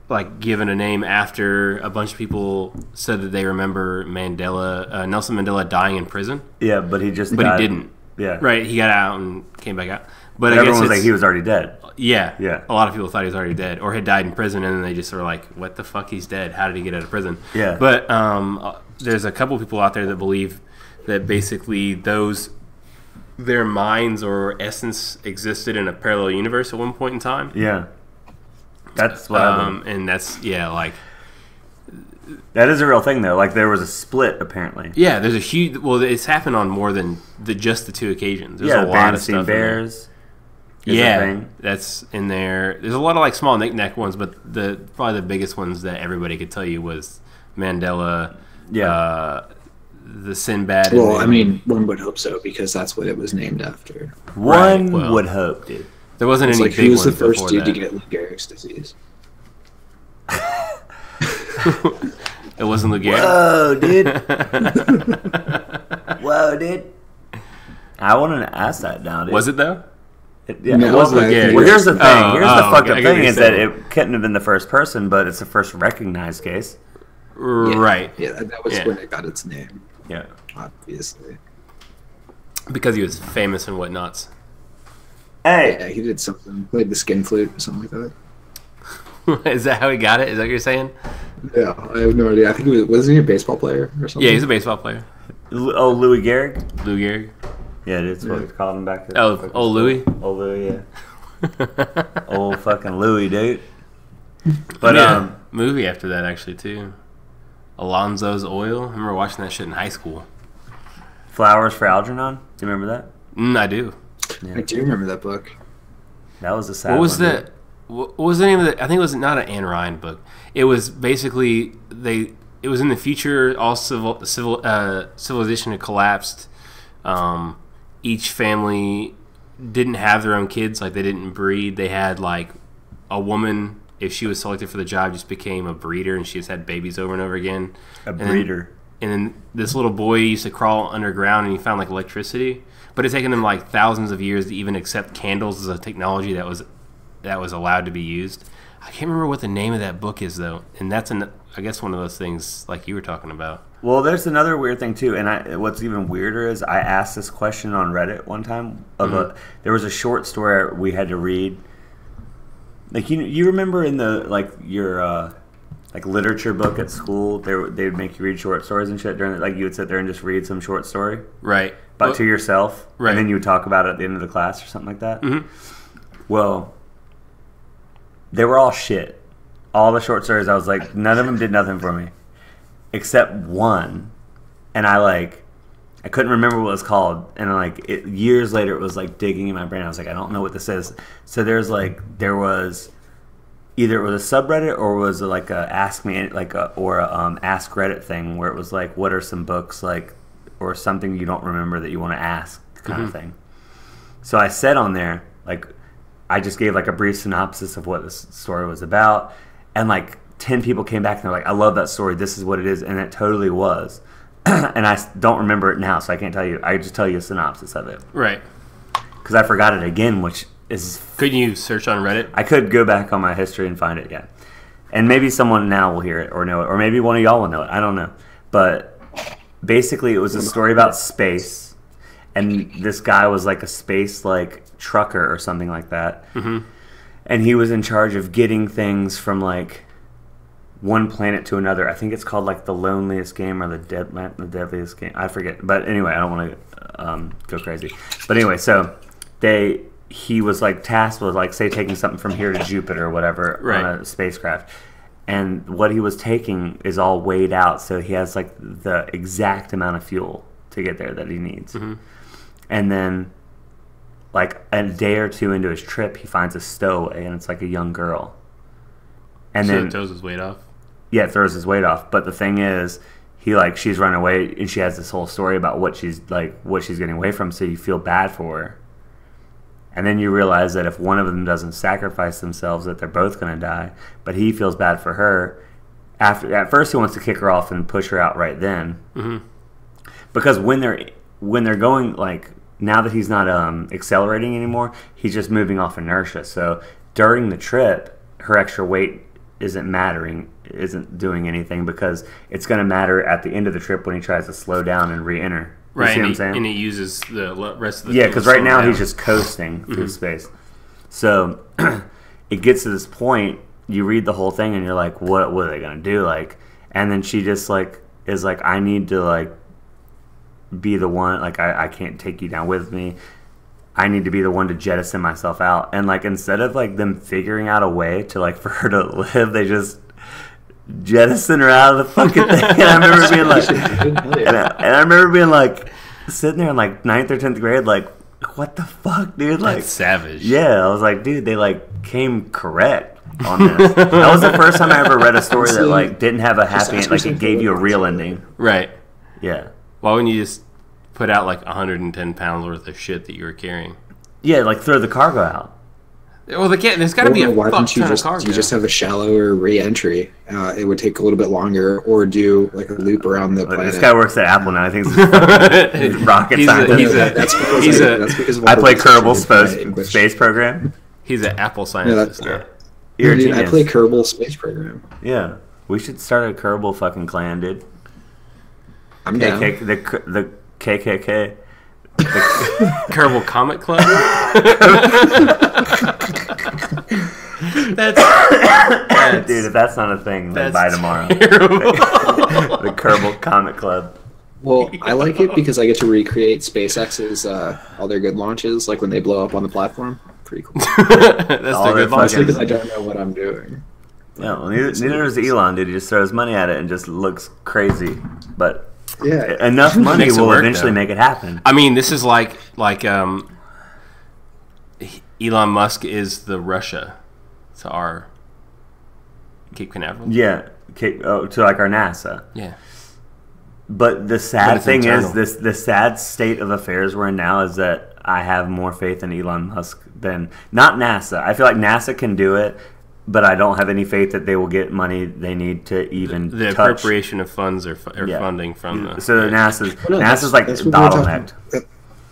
like given a name after a bunch of people said that they remember Nelson Mandela dying in prison, Yeah, but he just but died. he didn't. Yeah. Right, he got out and came back out. But I everyone guess was like he was already dead. Yeah. Yeah. A lot of people thought he was already dead or had died in prison, and then they just were like, what the fuck, he's dead? How did he get out of prison? Yeah. But there's a couple people out there that believe that basically their minds or essence existed in a parallel universe at one point in time. Yeah. That's what I believe. And that's, like... That is a real thing, though. Like, there was a split, apparently. Yeah, there's a huge... Well, it's happened on more than just the 2 occasions. There's a lot of stuff Bears. Yeah, that's in there. There's a lot of like small knick-knack ones, but probably the biggest ones that everybody could tell you was Mandela, the Sinbad. Well, I mean, one would hope so because that's what it was named after. One would hope, dude. There wasn't it's any like big who was ones the first before dude that. to get Lou Gehrig's disease? It wasn't Lou Gehrig. Whoa, dude. I wanted to ask that now, dude. Was it though? Yeah, No, it was Lou I think Gehrig. it Well, here's the was- thing. Here's the fucked up I get what thing you're is that saying. it couldn't have been the first person, but it's the first recognized case. Right. Yeah, that was when it got its name, Yeah. obviously. Because he was famous and whatnots. Hey. Yeah, he did something, played the skin flute or something like that. Is that how he got it? Is that what you're saying? Yeah, I have no idea. I think wasn't he a baseball player or something? Yeah, he's a baseball player. Louis Gehrig? Lou Gehrig. Yeah, that's what we called him back then. Oh, Louis? Old Louis, yeah. Old fucking Louis, dude. But, movie after that actually too. Alonzo's Oil. I remember watching that shit in high school. Flowers for Algernon? Do you remember that? I do. I do remember that book. That was a sad What was one, that? What was the name of it? I think it was not an Anne Ryan book. It was basically it was in the future. All civilization had collapsed. Each family didn't have their own kids. Like they didn't breed. They had like a woman. If she was selected for the job, just became a breeder, and she just had babies over and over again. breeder. And then this little boy used to crawl underground, and he found like electricity. But it's taken him like thousands of years to even accept candles as a technology that was allowed to be used. I can't remember what the name of that book is though, and that's I guess one of those things like you were talking about. Well, there's another weird thing too, and what's even weirder is I asked this question on Reddit one time. There was a short story we had to read. Like you remember in the your literature book at school, they would make you read short stories and shit during you would sit there and just read some short story, Right. but to yourself, right, and then you would talk about it at the end of the class or something like that. Mm-hmm. Well, they were all shit. All the short stories, I was like, none of them did nothing for me, except one, and I couldn't remember what it was called, and years later it was digging in my brain. I was like, I don't know what this is. So there was either it was a subreddit or was it like a ask me or a ask Reddit thing where it was like, what are some books or something you don't remember that you want to ask kind of thing. So I said on there I just gave a brief synopsis of what this story was about, and 10 people came back and they're like, I love that story, this is what it is, and it totally was. And I don't remember it now, so I can't tell you. I just tell you a synopsis of it. Right. Because I forgot it again, which is... Couldn't you search on Reddit? I could go back on my history and find it, yeah. And maybe someone now will hear it or know it, or maybe one of y'all will know it. I don't know. But basically it was a story about space, and this guy was a space trucker or something like that. Mm-hmm. And he was in charge of getting things from one planet to another. I think it's called the loneliest game or the deadliest game. I forget. But anyway, I don't want to go crazy. But anyway, so he was tasked with say taking something from here to Jupiter or whatever, right, on a spacecraft. And what he was taking is all weighed out, so he has the exact amount of fuel to get there that he needs. Mm-hmm. And then a day or two into his trip, he finds a stowaway, and it's a young girl. And so then it throws his weight off. Yeah, it throws his weight off. But the thing is, she's running away, and she has this whole story about what she's getting away from. So you feel bad for her, and then you realize that if one of them doesn't sacrifice themselves, that they're both going to die. But he feels bad for her. At first, he wants to kick her off and push her out right then, mm-hmm, because when they're going now that he's not accelerating anymore, he's just moving off inertia. So during the trip, her extra weight isn't doing anything, because it's going to matter at the end of the trip when he tries to slow down and re-enter. Right, see what I'm saying? And he uses the rest of the Yeah, thing because to right slow now down. he's just coasting through space. So it gets to this point. You read the whole thing, and you're like, "What are they gonna do?" Like, and then she just like is like, "I need to like be the one. Like, I can't take you down with me. I need to be the one to jettison myself out." And like, instead of like them figuring out a way to like for her to live, they just jettison her out of the fucking thing. And I remember being like, and I remember being like, sitting there in like 9th or 10th grade, like, what the fuck, dude? Like, That's savage. yeah, I was like, dude, they like came correct on this. That was the first time I ever read a story that like didn't have a happy end, like it gave you a real ending. Right. Yeah. Why wouldn't you just put out like 110 pounds worth of shit that you were carrying? Yeah, like throw the cargo out. Well, they can't. There's got to be a why fuck don't you ton of just cargo. you just have a shallower re-entry? It would take a little bit longer, or do like a loop around the planet. This guy works at Apple now. I think he's rocket scientist. That's because of all I the play research Kerbal you did in English. space program. He's an Apple scientist now. You're a Dude, I genius. play Kerbal space program. Yeah, we should start a Kerbal fucking clan, dude. I'm down. The KKK. Kerbal Comic Club. that's Dude, if that's not a thing, then that's by tomorrow. terrible. The Kerbal Comic Club. Well, I like it because I get to recreate SpaceX's all their good launches, like when they blow up on the platform. Pretty cool. That's All the their good launch. fucking- Because I don't know what I'm doing. Yeah, well, neither does Elon, dude. He just throws money at it and just looks crazy. But Yeah. enough money Makes it will work, eventually though. make it happen. I mean, this is like Elon Musk is the Russia to our Cape Canaveral. Yeah, to like our NASA. Yeah. But the But sad it's thing internal. is, the sad state of affairs we're in now is that I have more faith in Elon Musk than not NASA. I feel like NASA can do it, but I don't have any faith that they will get money they need to even The touch. appropriation of funds or Yeah. funding from the. So NASA's Well, no, NASA's like that's what we were talking bottlenecked. about.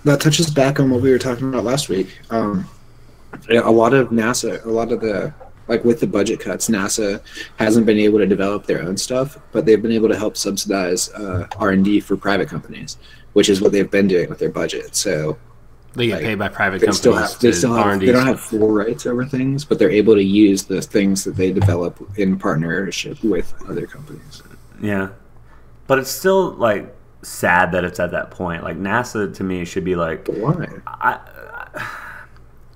That touches back on what we were talking about last week. A lot of NASA, a lot of the, like with the budget cuts, NASA hasn't been able to develop their own stuff, but they've been able to help subsidize R&D for private companies, which is what they've been doing with their budget. So They get like, paid by private they companies. still have, R&D they don't have full rights over things, but they're able to use the things that they develop in partnership with other companies. Yeah, but it's still like sad that it's at that point. Like NASA to me should be like, But why?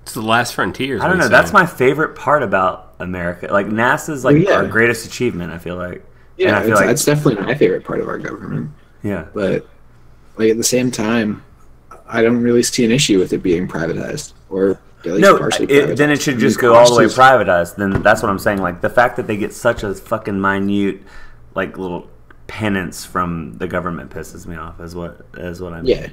It's the last frontier. is I don't what know. he's That's saying. my favorite part about America. Like NASA's like Well, yeah. our greatest achievement. I feel like. Yeah, and I feel it's, like it's definitely my favorite part of our government. yeah. But like at the same time, I don't really see an issue with it being privatized or at least No, partially privatized. then it should I just mean, go all the way costs is- privatized. Then that's what I'm saying. Like the fact that they get such a fucking minute, like little penance from the government pisses me off. Is what I mean. Yeah.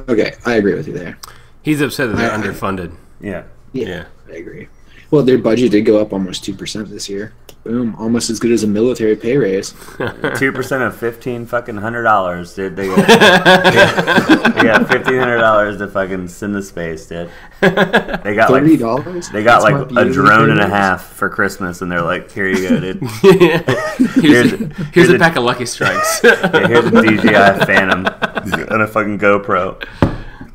Okay, I agree with you there. He's upset that they're I- underfunded. Yeah. Yeah. I agree. Well, their budget did go up almost 2% this year. Boom, almost as good as a military pay raise. 2% of $1,500, dude. They got $1,500 to fucking send to space, dude. They got like $30. they got That's like my a beauty drone pay and a raise. half for Christmas, and they're like, "Here you go, dude. Here's a pack of Lucky Strikes. Yeah, here's a DJI Phantom and a fucking GoPro.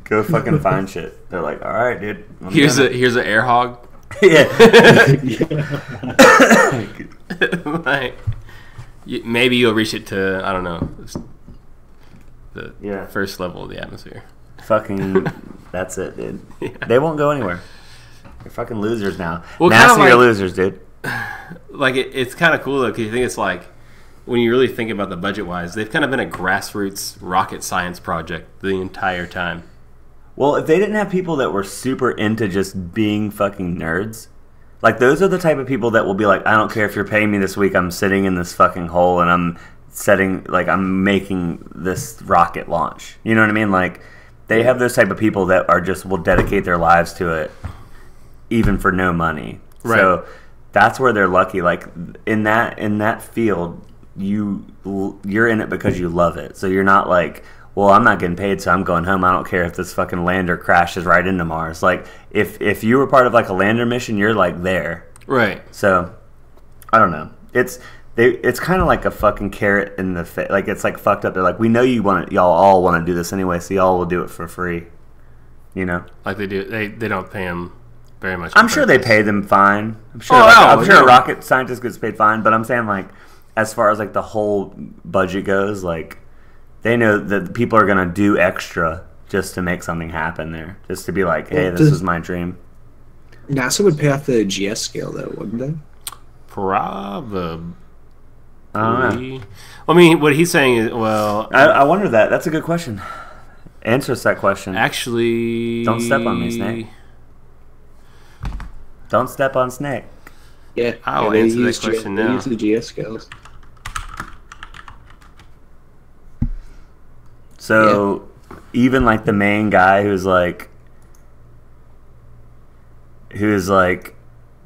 Go fucking find shit." They're like, "All right, dude. here's an air hog. yeah." Like, maybe you'll reach it to, I don't know, the Yeah. first level of the atmosphere. Fucking, that's it, dude. They won't go anywhere. They're fucking losers now. Well, NASA, kinda you're like- losers, dude. Like, it's kind of cool, though, because you think it's like, when you really think about the budget-wise, they've kind of been a grassroots rocket science project the entire time. Well, if they didn't have people that were super into just being fucking nerds, like those are the type of people that will be like, I don't care if you're paying me this week, I'm sitting in this fucking hole and I'm I'm making this rocket launch. You know what I mean? Like they have those type of people that are just will dedicate their lives to it, even for no money. Right. So that's where they're lucky. Like in that field, you're in it because you love it. So you're not like, well, I'm not getting paid, so I'm going home. I don't care if this fucking lander crashes right into Mars. Like, if you were part of like a lander mission, you're like there. Right. So, I don't know. it's kind of like a fucking carrot in the face. Like it's like fucked up. They're like, we know y'all all want to do this anyway, so y'all will do it for free. You know, like they do. They don't pay them very much. I'm sure they pay them fine. I'm sure. I'm sure a rocket scientist gets paid fine. But I'm saying like, as far as like the whole budget goes, like they know that people are gonna do extra just to make something happen there, just to be like, hey, this is my dream. NASA would pay off the GS scale though, wouldn't they? Probably. I don't know. I mean, what he's saying is, well, I wonder that. That's a good question. Answer us that question. Actually, don't step on me, Snake. Don't step on Snake. Yeah, I'll answer that question now. They use the GS scales. So, even like the main guy who's like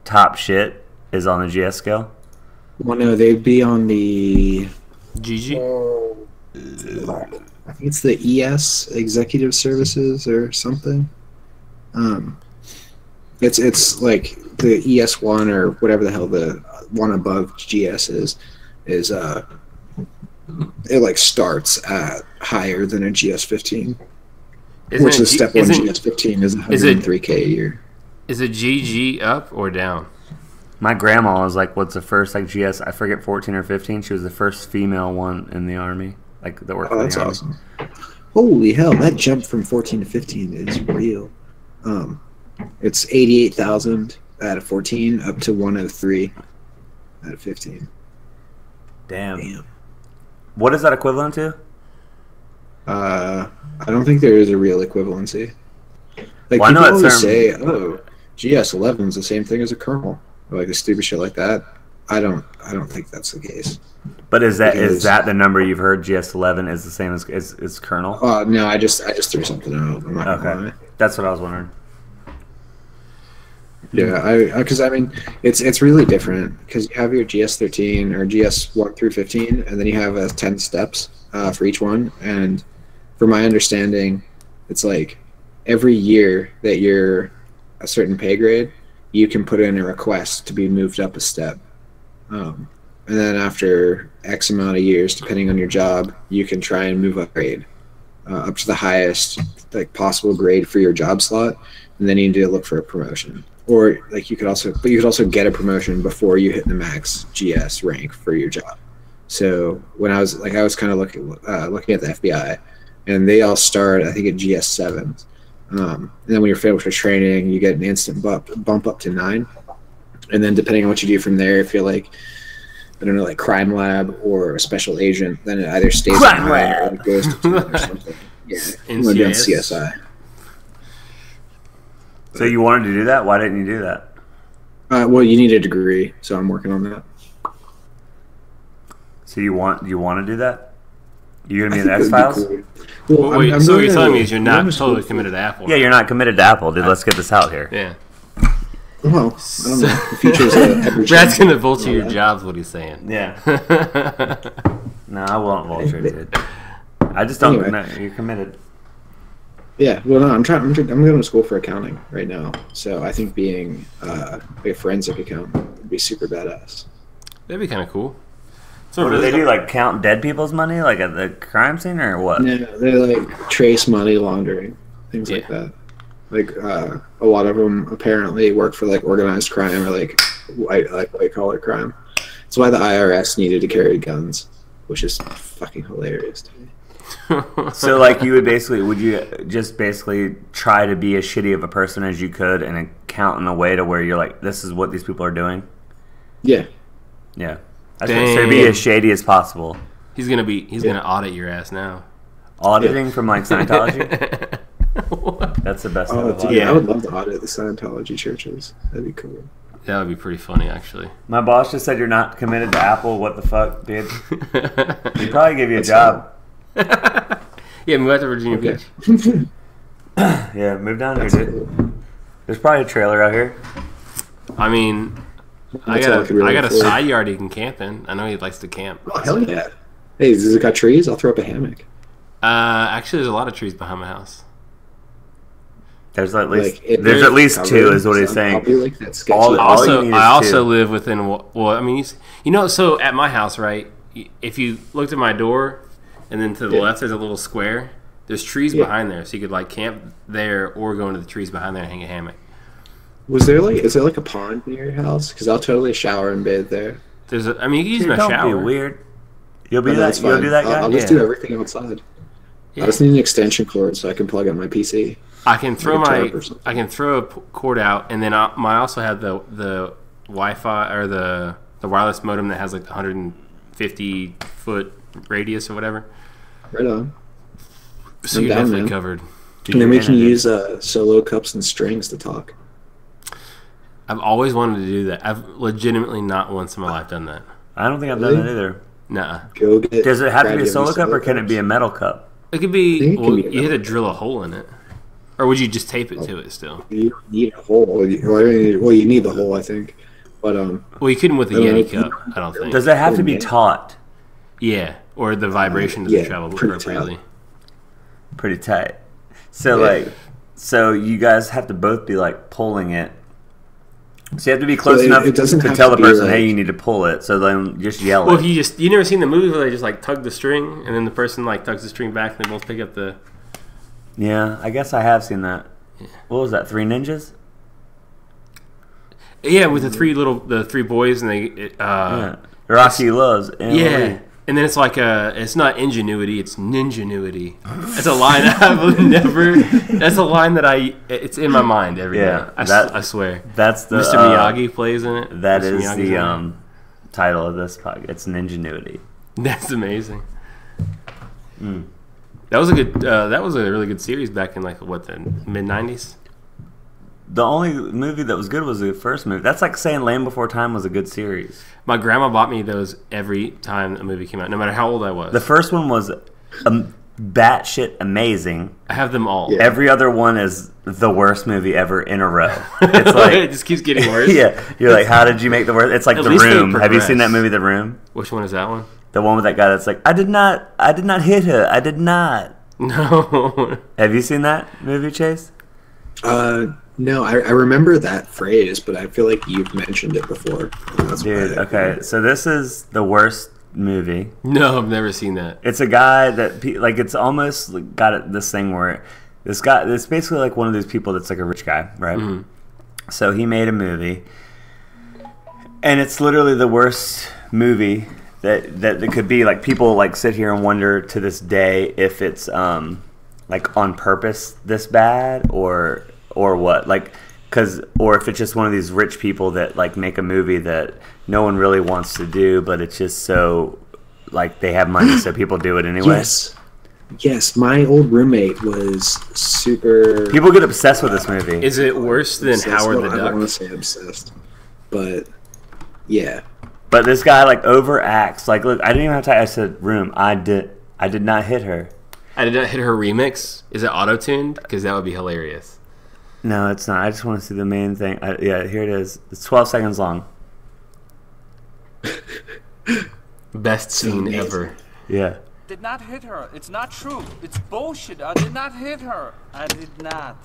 top shit is on the GS scale. Well, no, they'd be on the GG. I think it's the ES Executive Services or something. It's like the ES1 or whatever the hell the one above GS is. It like starts at higher than a GS15, which is step one. GS15 is 103K a year. Is it GG up or down? My grandma was like, what's the first like GS? I forget 14 or 15. She was the first female one in the army, like that worked. Oh, that's awesome! Holy hell, that jump from 14 to 15 is real. It's 88,000 at a 14 up to 103 at a 15. Damn. What is that equivalent to? I don't think there is a real equivalency. Like, well, people always say, "Oh, GS11 is the same thing as a colonel," or like a stupid shit like that. I don't think that's the case. But is that the number you've heard? GS11 is the same as colonel? No, I just threw something out. I'm not gonna lie. That's what I was wondering. Yeah, because I mean, it's really different because you have your GS13 or GS1 through 15, and then you have 10 steps for each one. And from my understanding, it's like every year that you're a certain pay grade, you can put in a request to be moved up a step. And then after X amount of years, depending on your job, you can try and move up grade up to the highest like possible grade for your job slot, and then you need to look for a promotion. Or like you could also get a promotion before you hit the max GS rank for your job. So when I was kind of looking at the FBI, and they all start I think at GS7. And then when you're finished with training, you get an instant bump up to 9. And then depending on what you do from there, if you're like, I don't know, like crime lab or a special agent, then it either stays at 9 or it goes to 10 or something. Yeah, I'm going to be on CSI. So you wanted to do that? Why didn't you do that? Well, you need a degree, so I'm working on that. So you want to do that? You're gonna be in the X-Files? Well, wait, so what you're telling me is you're not totally committed to Apple. Yeah, you're not committed to Apple, dude. Let's get this out here. Yeah. Well, I don't know. The future's Brad's gonna vulture your jobs. What he's saying? Yeah. No, I won't vulture, dude. I just don't. Anyway. No, you're committed. Yeah. Well, no, I'm going to school for accounting right now. So I think being a forensic accountant would be super badass. That'd be kind of cool. So what do they do? Like count dead people's money, like at the crime scene, or what? No, they like trace money laundering, things like that. Like a lot of them apparently work for like organized crime or like white collar crime. That's why the IRS needed to carry guns, which is fucking hilarious to me. So like would you just basically try to be as shitty of a person as you could and account in a way to where you're like, this is what these people are doing? Yeah. Yeah. So be as shady as possible. He's gonna audit your ass now. Auditing from like Scientology? That's the best. I would love to audit the Scientology churches. That'd be cool. That would be pretty funny, actually. My boss just said you're not committed to Apple. What the fuck, dude? He'd probably give you a job. Yeah, move out to Virginia Beach. Yeah, move down here, dude. There's probably a trailer out here. I mean, I got a side yard he can camp in. I know he likes to camp. Oh, hell yeah. Hey, does it got trees? I'll throw up a hammock. Actually, there's a lot of trees behind my house. There's at least Like, there's at least two, is what he's saying. Probably like that sketchy. All you need is I also two. live within. Well, I mean, you know, so at my house, right? If you looked at my door, and then to the left, there's a little square. There's trees behind there, so you could like camp there or go into the trees behind there and hang a hammock. Is there like a pond near your house? Because I'll totally shower and bathe there. I mean, you can use my Don't shower. be weird. You'll be No, that. that's You'll fine. do that guy. I'll just do everything outside. Yeah. I just need an extension cord so I can plug up my PC. I can throw Like a tub or something. I can throw a cord out, and then I also have the Wi-Fi or the wireless modem that has like 150-foot radius or whatever. Right on. So I'm you're down, definitely man. covered. And then we can use solo cups and strings to talk. I've always wanted to do that. I've legitimately not once in my life done that. I don't think I've done that either. Nuh-uh. Go get. Does it have to be a grab solo your cup, or can it cups. be a metal cup? It could I be. think it can Well, be a you had to metal. drill a hole in it, or would you just tape it to it still? You need a hole. Well, you need the hole, I think. But Well, you couldn't with the I don't Yeti know. cup. I don't think. Does it have to be Yeah. taut? Yeah, or the vibration doesn't Yeah, travel pretty appropriately. Pretty tight. So Yeah. so you guys have to both be like pulling it. So you have to be close it enough doesn't to have tell to the be, person, like- "Hey, you need to pull it." So then just yell Well, it. if you never seen the movie where they just like tug the string, and then the person like tugs the string back, and they both pick up the. Yeah, I guess I have seen that. What was that? Three Ninjas? Yeah, with the three boys, and they. Yeah. Rocky loves. Yeah. And then it's like it's not ingenuity, it's ninja-nuity. That's a line I've never. That's a line that it's in my mind every day. I swear. That's the Mr. Miyagi plays in it. That Mr. is Miyagi's the in it. title of this podcast. It's NINJA-nuity. That's amazing. That was a good. That was a really good series back in like what the mid-90s. The only movie that was good was the first movie. That's like saying Land Before Time was a good series. My grandma bought me those every time a movie came out, no matter how old I was. The first one was batshit amazing. I have them all. Yeah. Every other one is the worst movie ever in a row. It's like it just keeps getting worse. yeah, you're like, how did you make the worst? It's like At The least they Room. Have you seen that progress. movie, The Room? Which one is that one? The one with that guy that's like, I did not hit her. I did not. No. Have you seen that movie, Chase? no, I remember that phrase, but I feel like you've mentioned it before. That's Dude, why I- okay. So this is the worst movie. No, I've never seen that. It's a guy that like it's almost like got it, this thing where this guy, it's basically like one of these people that's like a rich guy, right? Mm-hmm. So he made a movie, and it's literally the worst movie that could be. Like, people like sit here and wonder to this day if it's like on purpose this bad or what, like, or if it's just one of these rich people that like make a movie that no one really wants to do, but it's just so like they have money, so people do it anyway. Yes, my old roommate was super. People get obsessed with this movie. Is it worse than obsessed. Howard Well, the I don't want Duck? to say obsessed, but yeah. But this guy like overacts. Like, look, I didn't even have to. I said, "Room." I did not hit her. I did not hit her remix. Is it auto-tuned? Because that would be hilarious. No, it's not. I just want to see the main thing. Yeah, here it is. It's 12 seconds long. Best scene amazing. ever. Yeah. Did not hit her. It's not true. It's bullshit. I did not hit her. I did not.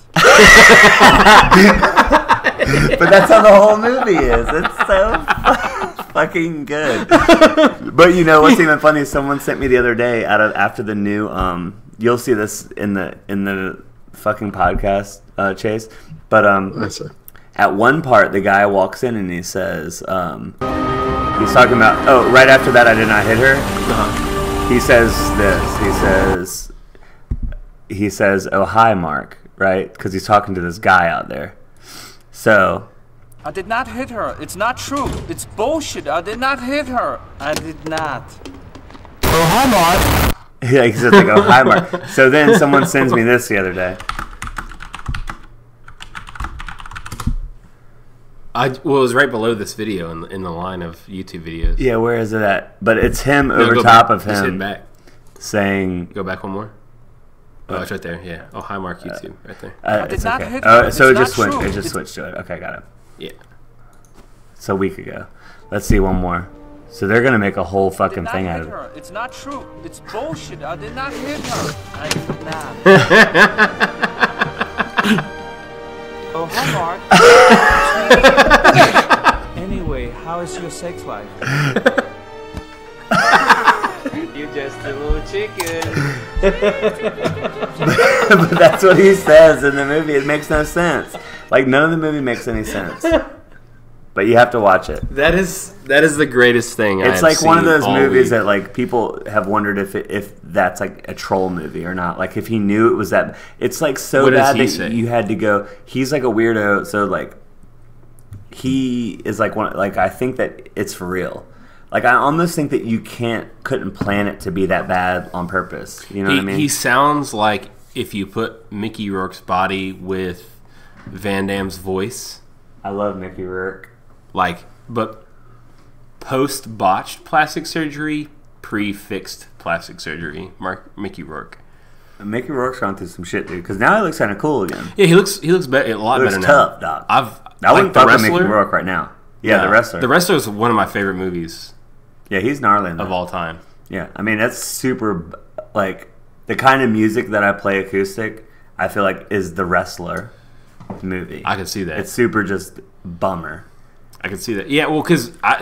But that's how the whole movie is. It's so fucking good. But you know what's even funny? Someone sent me the other day after the new. You'll see this in the fucking podcast, Chase. But That's a, at one part, the guy walks in and he says, he's talking about. Oh, right after that, I did not hit her. He says this. He says, "Oh, hi, Mark," right? Because he's talking to this guy out there. So, I did not hit her. It's not true. It's bullshit. I did not hit her. I did not. yeah, he says, like, "Oh, hi, Mark." So then someone sends me this the other day. It was right below this video in the line of YouTube videos. Yeah, where is it at? But it's him No, over go top back. of Just hit him back. saying, Go back one more. Oh, it's right there. Yeah. Oh, hi, Mark. YouTube. Right there. did "It's not okay." hit Oh, her. so it It's just not went. true. It just It's- switched to it. Okay, got it. Yeah. It's a week ago. Let's see one more. So they're gonna make a whole Did fucking not thing hit out of it. her. It's not true. It's bullshit. I did not hit her. I did not. Mark. Anyway, how is your sex life? You just a little chicken. But that's what he says in the movie. It makes no sense. Like, none of the movie makes any sense. But you have to watch it. That is the greatest thing. It's like one of those movies that like people have wondered if that's like a troll movie or not. Like if he knew it was that. It's like so bad that you had to go. He's like a weirdo. So like he is like one. Like I think that it's for real. Like I almost think that you couldn't plan it to be that bad on purpose. You know what I mean? He sounds like if you put Mickey Rourke's body with Van Damme's voice. I love Mickey Rourke. Like, but post-botched plastic surgery, pre-fixed plastic surgery. Mickey Rourke. Mickey Rourke's gone through some shit, dude. Because now he looks kind of cool again. Yeah, he looks better, a lot better now. Tough, dog. I wouldn't fuck with Mickey Rourke right now. Yeah, The Wrestler. The Wrestler is one of my favorite movies. Yeah, he's gnarly in that. Of all time. Yeah, I mean that's super. Like the kind of music that I play acoustic, I feel like is The Wrestler movie. I can see that. It's super just bummer. I can see that. Yeah, well, because I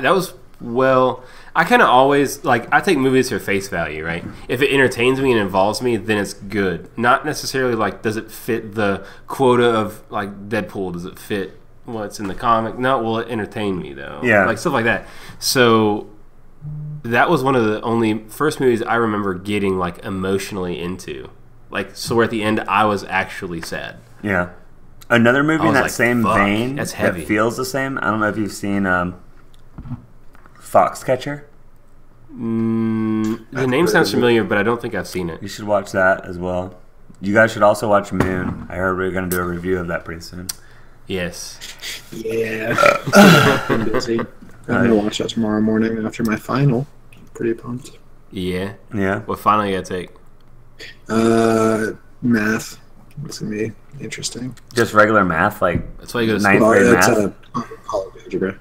kind of always, like, I take movies for face value, right? If it entertains me and involves me, then it's good. Not necessarily, like, does it fit the quota of, like, Deadpool? Does it fit what's in the comic? No, will it entertain me, though? Yeah. Like, stuff like that. So that was one of the only first movies I remember getting, like, emotionally into. Like, so where at the end, I was actually sad. Yeah. Another movie in that like, same vein that's heavy. that feels the same. I don't know if you've seen Foxcatcher. The name sounds familiar, but I don't think I've seen it. You should watch that as well. You guys should also watch Moon. I heard we're going to do a review of that pretty soon. Yes. Yeah. I'm busy. I'm going to watch that tomorrow morning after my final. Pretty pumped. Yeah. Yeah. What final you got to take? Math. It's going to be interesting. Just regular math, like That's why you go to ninth school. grade It's math. college algebra.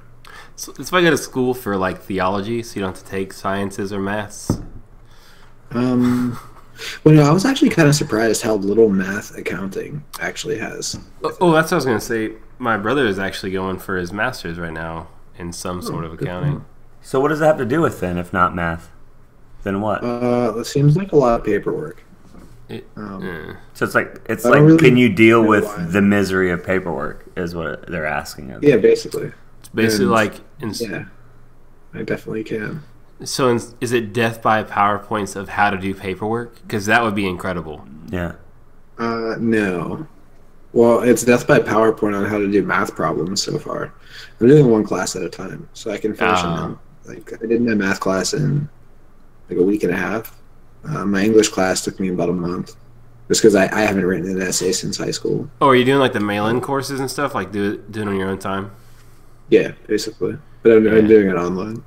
So that's why I go to school for like theology, so you don't have to take sciences or maths. Well, no, I was actually kind of surprised how little math accounting actually has. Oh, that's what I was gonna say. My brother is actually going for his master's right now in some sort of accounting. So what does it have to do with then, if not math? Then what? It seems like a lot of paperwork. So it's like I don't really can you deal know with why. the misery of paperwork? Is what they're asking of. Yeah, basically. It's basically And- like Yeah, I definitely can. so. Is it death by PowerPoints of how to do paperwork? Because that would be incredible. Yeah. No. Well, it's death by PowerPoint on how to do math problems so far. I'm doing one class at a time, so I can finish them. Like I did my math class in like a week and a half. My English class took me about a month, just because I haven't written an essay since high school. Oh, are you doing like the mail-in courses and stuff? Like doing it on your own time? Yeah, basically. But I'm doing it online,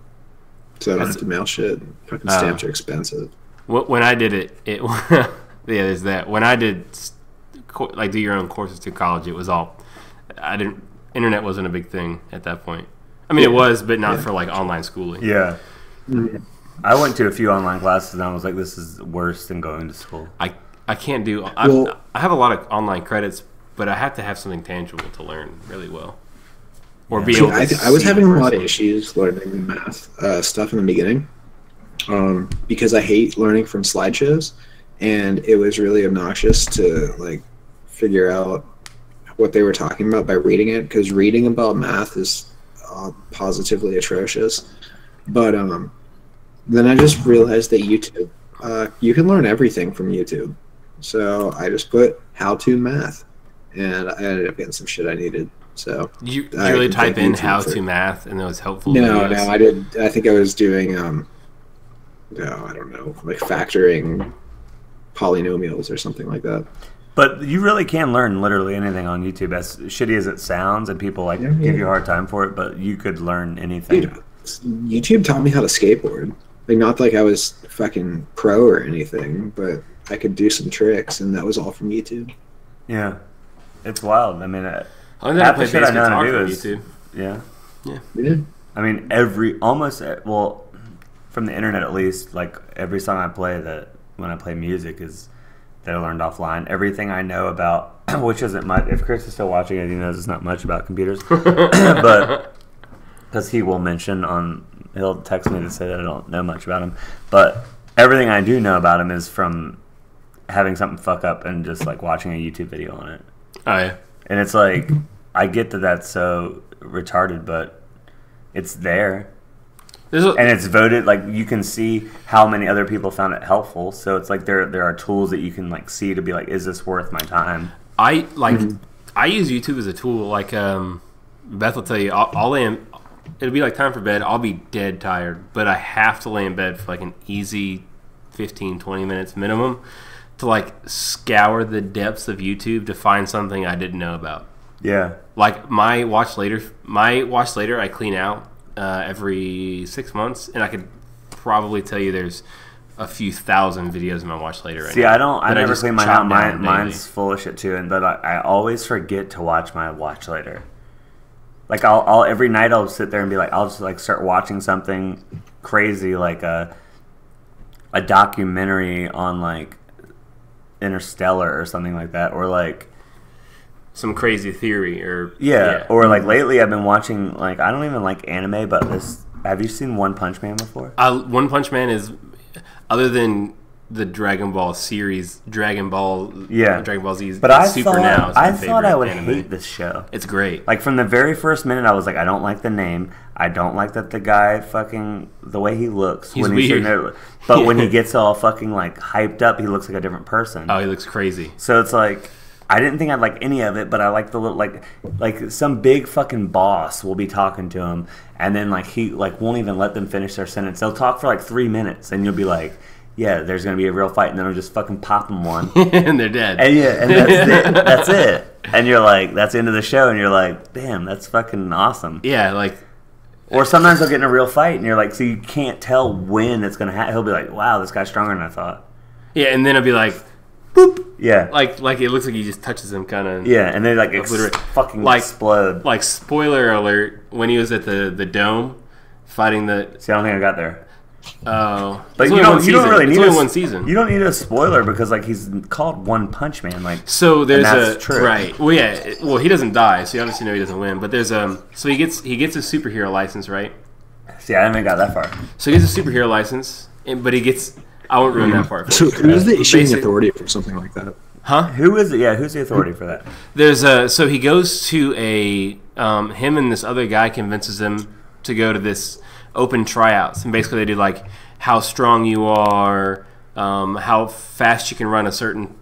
so I don't have to mail shit. Fucking stamps are expensive. When I did it, yeah, there's that. When I did like do your own courses through college, it was all internet wasn't a big thing at that point. I mean, it was, but not for like online schooling. Yeah. Mm-hmm. I went to a few online classes and I was like, this is worse than going to school. I can't do. Well- I have a lot of online credits, but I have to have something tangible to learn really well, or be able to. I was see having the a lot of person. issues learning math stuff in the beginning, because I hate learning from slideshows, and it was really obnoxious to like figure out what they were talking about by reading it, because reading about math is positively atrocious. But then I just realized that YouTube, you can learn everything from YouTube. So I just put how to math, and I ended up getting some shit I needed. So You I really can type thank in YouTube how for- to math, and those helpful. No, videos. I did. I think I was doing, no, I don't know, like factoring polynomials or something like that. But you really can learn literally anything on YouTube, as shitty as it sounds, and people like give you a hard time for it, but you could learn anything. Dude, YouTube taught me how to skateboard. Like, not like I was fucking pro or anything, but I could do some tricks, and that was all from YouTube. Yeah. It's wild. I mean, I learned how half to play the shit bass I know how guitar to do from is, YouTube. yeah. Yeah. I mean, from the internet at least, like every song I play when I play music is that I learned offline. Everything I know about which isn't much. If Chris is still watching it, he knows it's not much about computers. But because he will mention he'll text me to say that I don't know much about him. But everything I do know about him is from having something fuck up and just like watching a YouTube video on it. Oh yeah. And it's like, I get that that's so retarded, but it's there. And it's voted, like, you can see how many other people found it helpful. So it's like there are tools that you can like see to be like, is this worth my time? I use YouTube as a tool. Like Beth will tell you, it'll be like time for bed. I'll be dead tired, but I have to lay in bed for like an easy 15, 20 minutes minimum to like scour the depths of YouTube to find something I didn't know about. Yeah. Like my watch later I clean out every 6 months, and I could probably tell you there's a few thousand videos in my watch later right See, now. I never clean mine out. Mine's full of shit too, but I always forget to watch my watch later. Like I'll every night I'll sit there and be like, I'll just like start watching something crazy, like a documentary on like Interstellar or something like that, or like some crazy theory, or or like lately I've been watching, like, I don't even like anime, but this. Have you seen One Punch Man before? One Punch Man is, other than the Dragon Ball series, Dragon Ball Z, but I Super thought, Now is my thought I would anime. hate this show. It's great. Like from the very first minute, I was like, I don't like the name. I don't like that the guy fucking the way he looks. He's when weird. He's there. But when he gets all fucking like hyped up, he looks like a different person. Oh, he looks crazy. So it's like, I didn't think I'd like any of it, but I like the little like some big fucking boss will be talking to him, and then like he like won't even let them finish their sentence. They'll talk for like 3 minutes, and you'll be like, yeah, there's gonna be a real fight, and then I'll just fucking pop them one, and they're dead. And and that's it. That's it. And you're like, that's the end of the show, and you're like, damn, that's fucking awesome. Yeah, like. Or sometimes they'll get in a real fight, and you're like, so you can't tell when it's gonna happen. He'll be like, wow, this guy's stronger than I thought. Yeah, and then it'll be like, boop. Yeah. Like it looks like he just touches him, kind of. Yeah, and they like fucking explode. Like, spoiler alert, when he was at the dome fighting the. See, I don't think I got there. Oh, but you don't really need only one season. You don't need a spoiler because like he's called One Punch Man. Like, so there's true. Right. Well, yeah. Well, he doesn't die, so you obviously know he doesn't win. But there's so he gets a superhero license, right? See, I haven't got that far. So he gets a superhero license, but he gets. I won't ruin that part. So who's the issuing authority for something like that? Huh? Who is it? Yeah, who's the authority for that? There's so he goes to him and this other guy convinces him to go to this open tryouts, and basically they do like how strong you are, how fast you can run a certain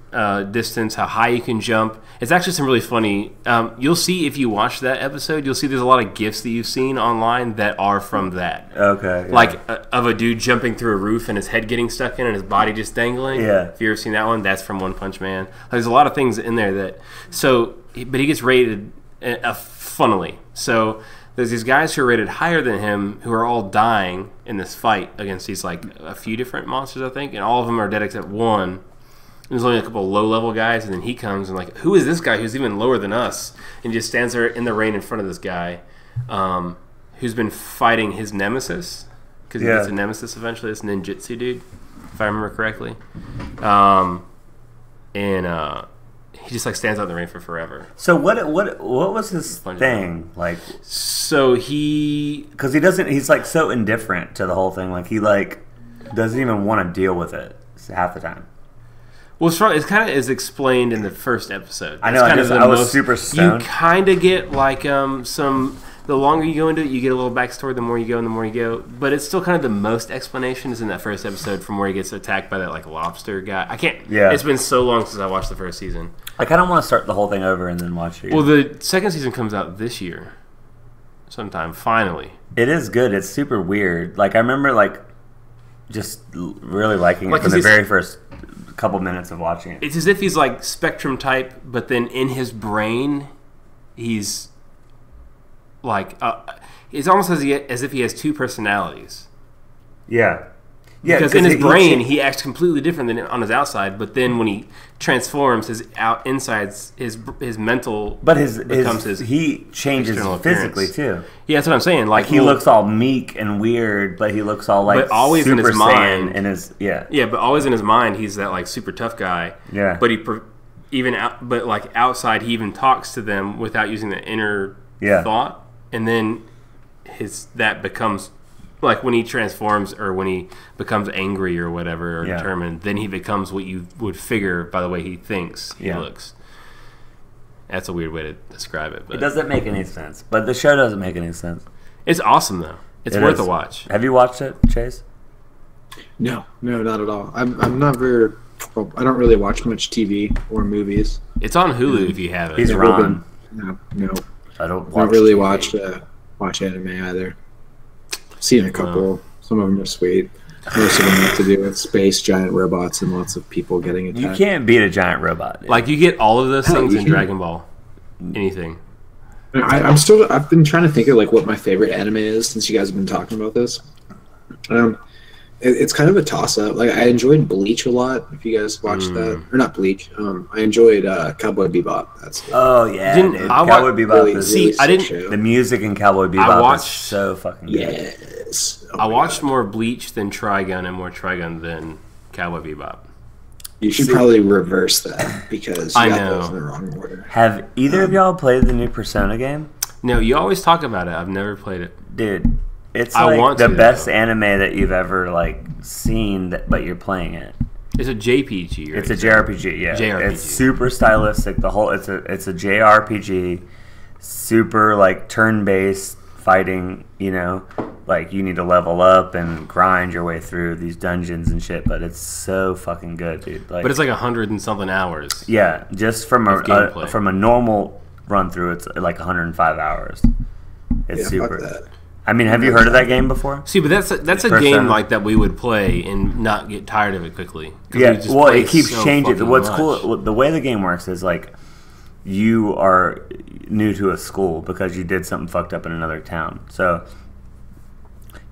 distance, how high you can jump. It's actually some really funny. You'll see if you watch that episode, you'll see there's a lot of GIFs that you've seen online that are from that. Okay. Yeah. Like of a dude jumping through a roof and his head getting stuck in and his body just dangling. Yeah. If you've ever seen that one, that's from One Punch Man. There's a lot of things in there that. But he gets rated funnily. So there's these guys who are rated higher than him who are all dying in this fight against these like a few different monsters, I think, and all of them are dead except one. There's only a couple of low-level guys, and then he comes and like, who is this guy who's even lower than us? And just stands there in the rain in front of this guy who's been fighting his nemesis, because he gets a nemesis eventually, this ninjutsu dude, if I remember correctly. He just like stands out in the rain for forever. So what was his thing like? So because he's like so indifferent to the whole thing. Like he like doesn't even want to deal with it half the time. Well, it's kind of is explained in the first episode. I know. I was super stoned. You kind of get like some. The longer you go into it, you get a little backstory. The more you go, and the more you go. But it's still kind of the most explanation is in that first episode, from where he gets attacked by that like lobster guy. I can't. Yeah. It's been so long since I watched the first season. I kind of want to start the whole thing over and then watch it. Well, the second season comes out this year, sometime. Finally. It is good. It's super weird. Like I remember, like just really liking it from the very first couple minutes of watching it. It's as if he's like Spectrum type, but then in his brain, he's like it's almost as if he has two personalities. Yeah. Yeah, because in his brain he acts completely different than on his outside, but then when he transforms, his insides, his mental, but he changes physically too. Yeah, that's what I'm saying. Like he looks all meek and weird, but he looks all like but always Super in his mind. And his but always in his mind, he's that like super tough guy. Yeah, but he even out, but like outside, he even talks to them without using the inner thought, and then that becomes like when he transforms or when he becomes angry or whatever or determined, then he becomes what you would figure by the way he thinks he looks. That's a weird way to describe it. But it doesn't make any sense. But the show doesn't make any sense. It's awesome though. It's worth a watch. Have you watched it, Chase? No, not at all. I'm not very. Well, I don't really watch much TV or movies. It's on Hulu if you have it. He's Ron. No. I don't really watch anime either. I've seen a couple. Some of them are sweet. Most of them have to do with space, giant robots, and lots of people getting attacked. You can't beat a giant robot. Dude. Like you get all of those things in Dragon Ball. Anything. I've been trying to think of like what my favorite anime is since you guys have been talking about this. It's kind of a toss-up. Like I enjoyed Bleach a lot. If you guys watched that, or not Bleach, I enjoyed Cowboy Bebop. That's it. Oh yeah, Cowboy Bebop. The music in Cowboy Bebop is so fucking good. Yes. I watched more Bleach than Trigun and more Trigun than Cowboy Bebop. You should probably reverse that because you got those in the wrong order. Have either of y'all played the new Persona game? No, you always talk about it. I've never played it, dude. It's like the best anime that you've ever like seen, but you're playing it. It's a JPG. Right? It's a JRPG. Yeah, JRPG. It's super stylistic. It's a JRPG, super like turn-based fighting. You know, like you need to level up and grind your way through these dungeons and shit. But it's so fucking good, dude. Like, but it's like 100 and something hours. Yeah, just from a normal run through, it's like 105 hours. It's super. Fuck that. I mean, have you heard of that game before? See, but that's a game like that we would play and not get tired of it quickly. Yeah, well, it keeps changing. What's cool, the way the game works is like you are new to a school because you did something fucked up in another town. So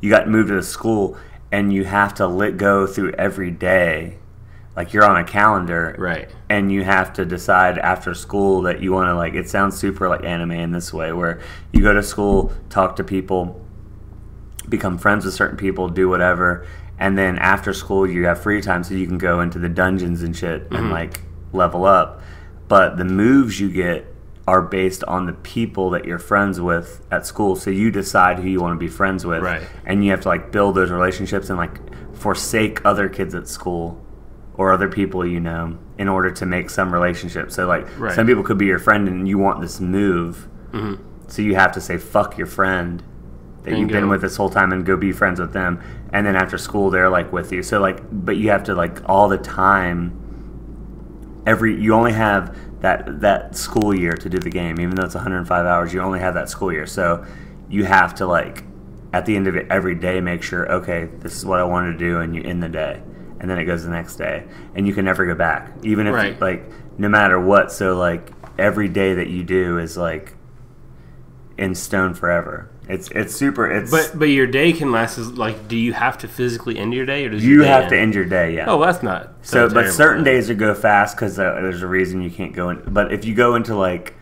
you got moved to the school and you have to go through every day. Like you're on a calendar, right? And you have to decide after school that you want to like. It sounds super like anime in this way, where you go to school, talk to people, become friends with certain people, do whatever, and then after school you have free time, so you can go into the dungeons and shit and like level up. But the moves you get are based on the people that you're friends with at school, so you decide who you want to be friends with, right? And you have to like build those relationships and like forsake other kids at school or other people you know in order to make some relationship. So like some people could be your friend and you want this move, so you have to say fuck your friend that you've been with this whole time and go be friends with them, and then after school they're like with you. So like, but you have to like all the time. You only have that school year to do the game, even though it's 105 hours. You only have that school year, so you have to like at the end of it every day make sure, okay, this is what I wanted to do, and you end the day. And then it goes the next day, and you can never go back, even if like no matter what. So like every day that you do is like in stone forever. It's super. But your day can last as like. Do you have to physically end your day, or does you have to end your day? Yeah. Oh, that's not so. But certain days would go fast because there's a reason you can't go in. But if you go into like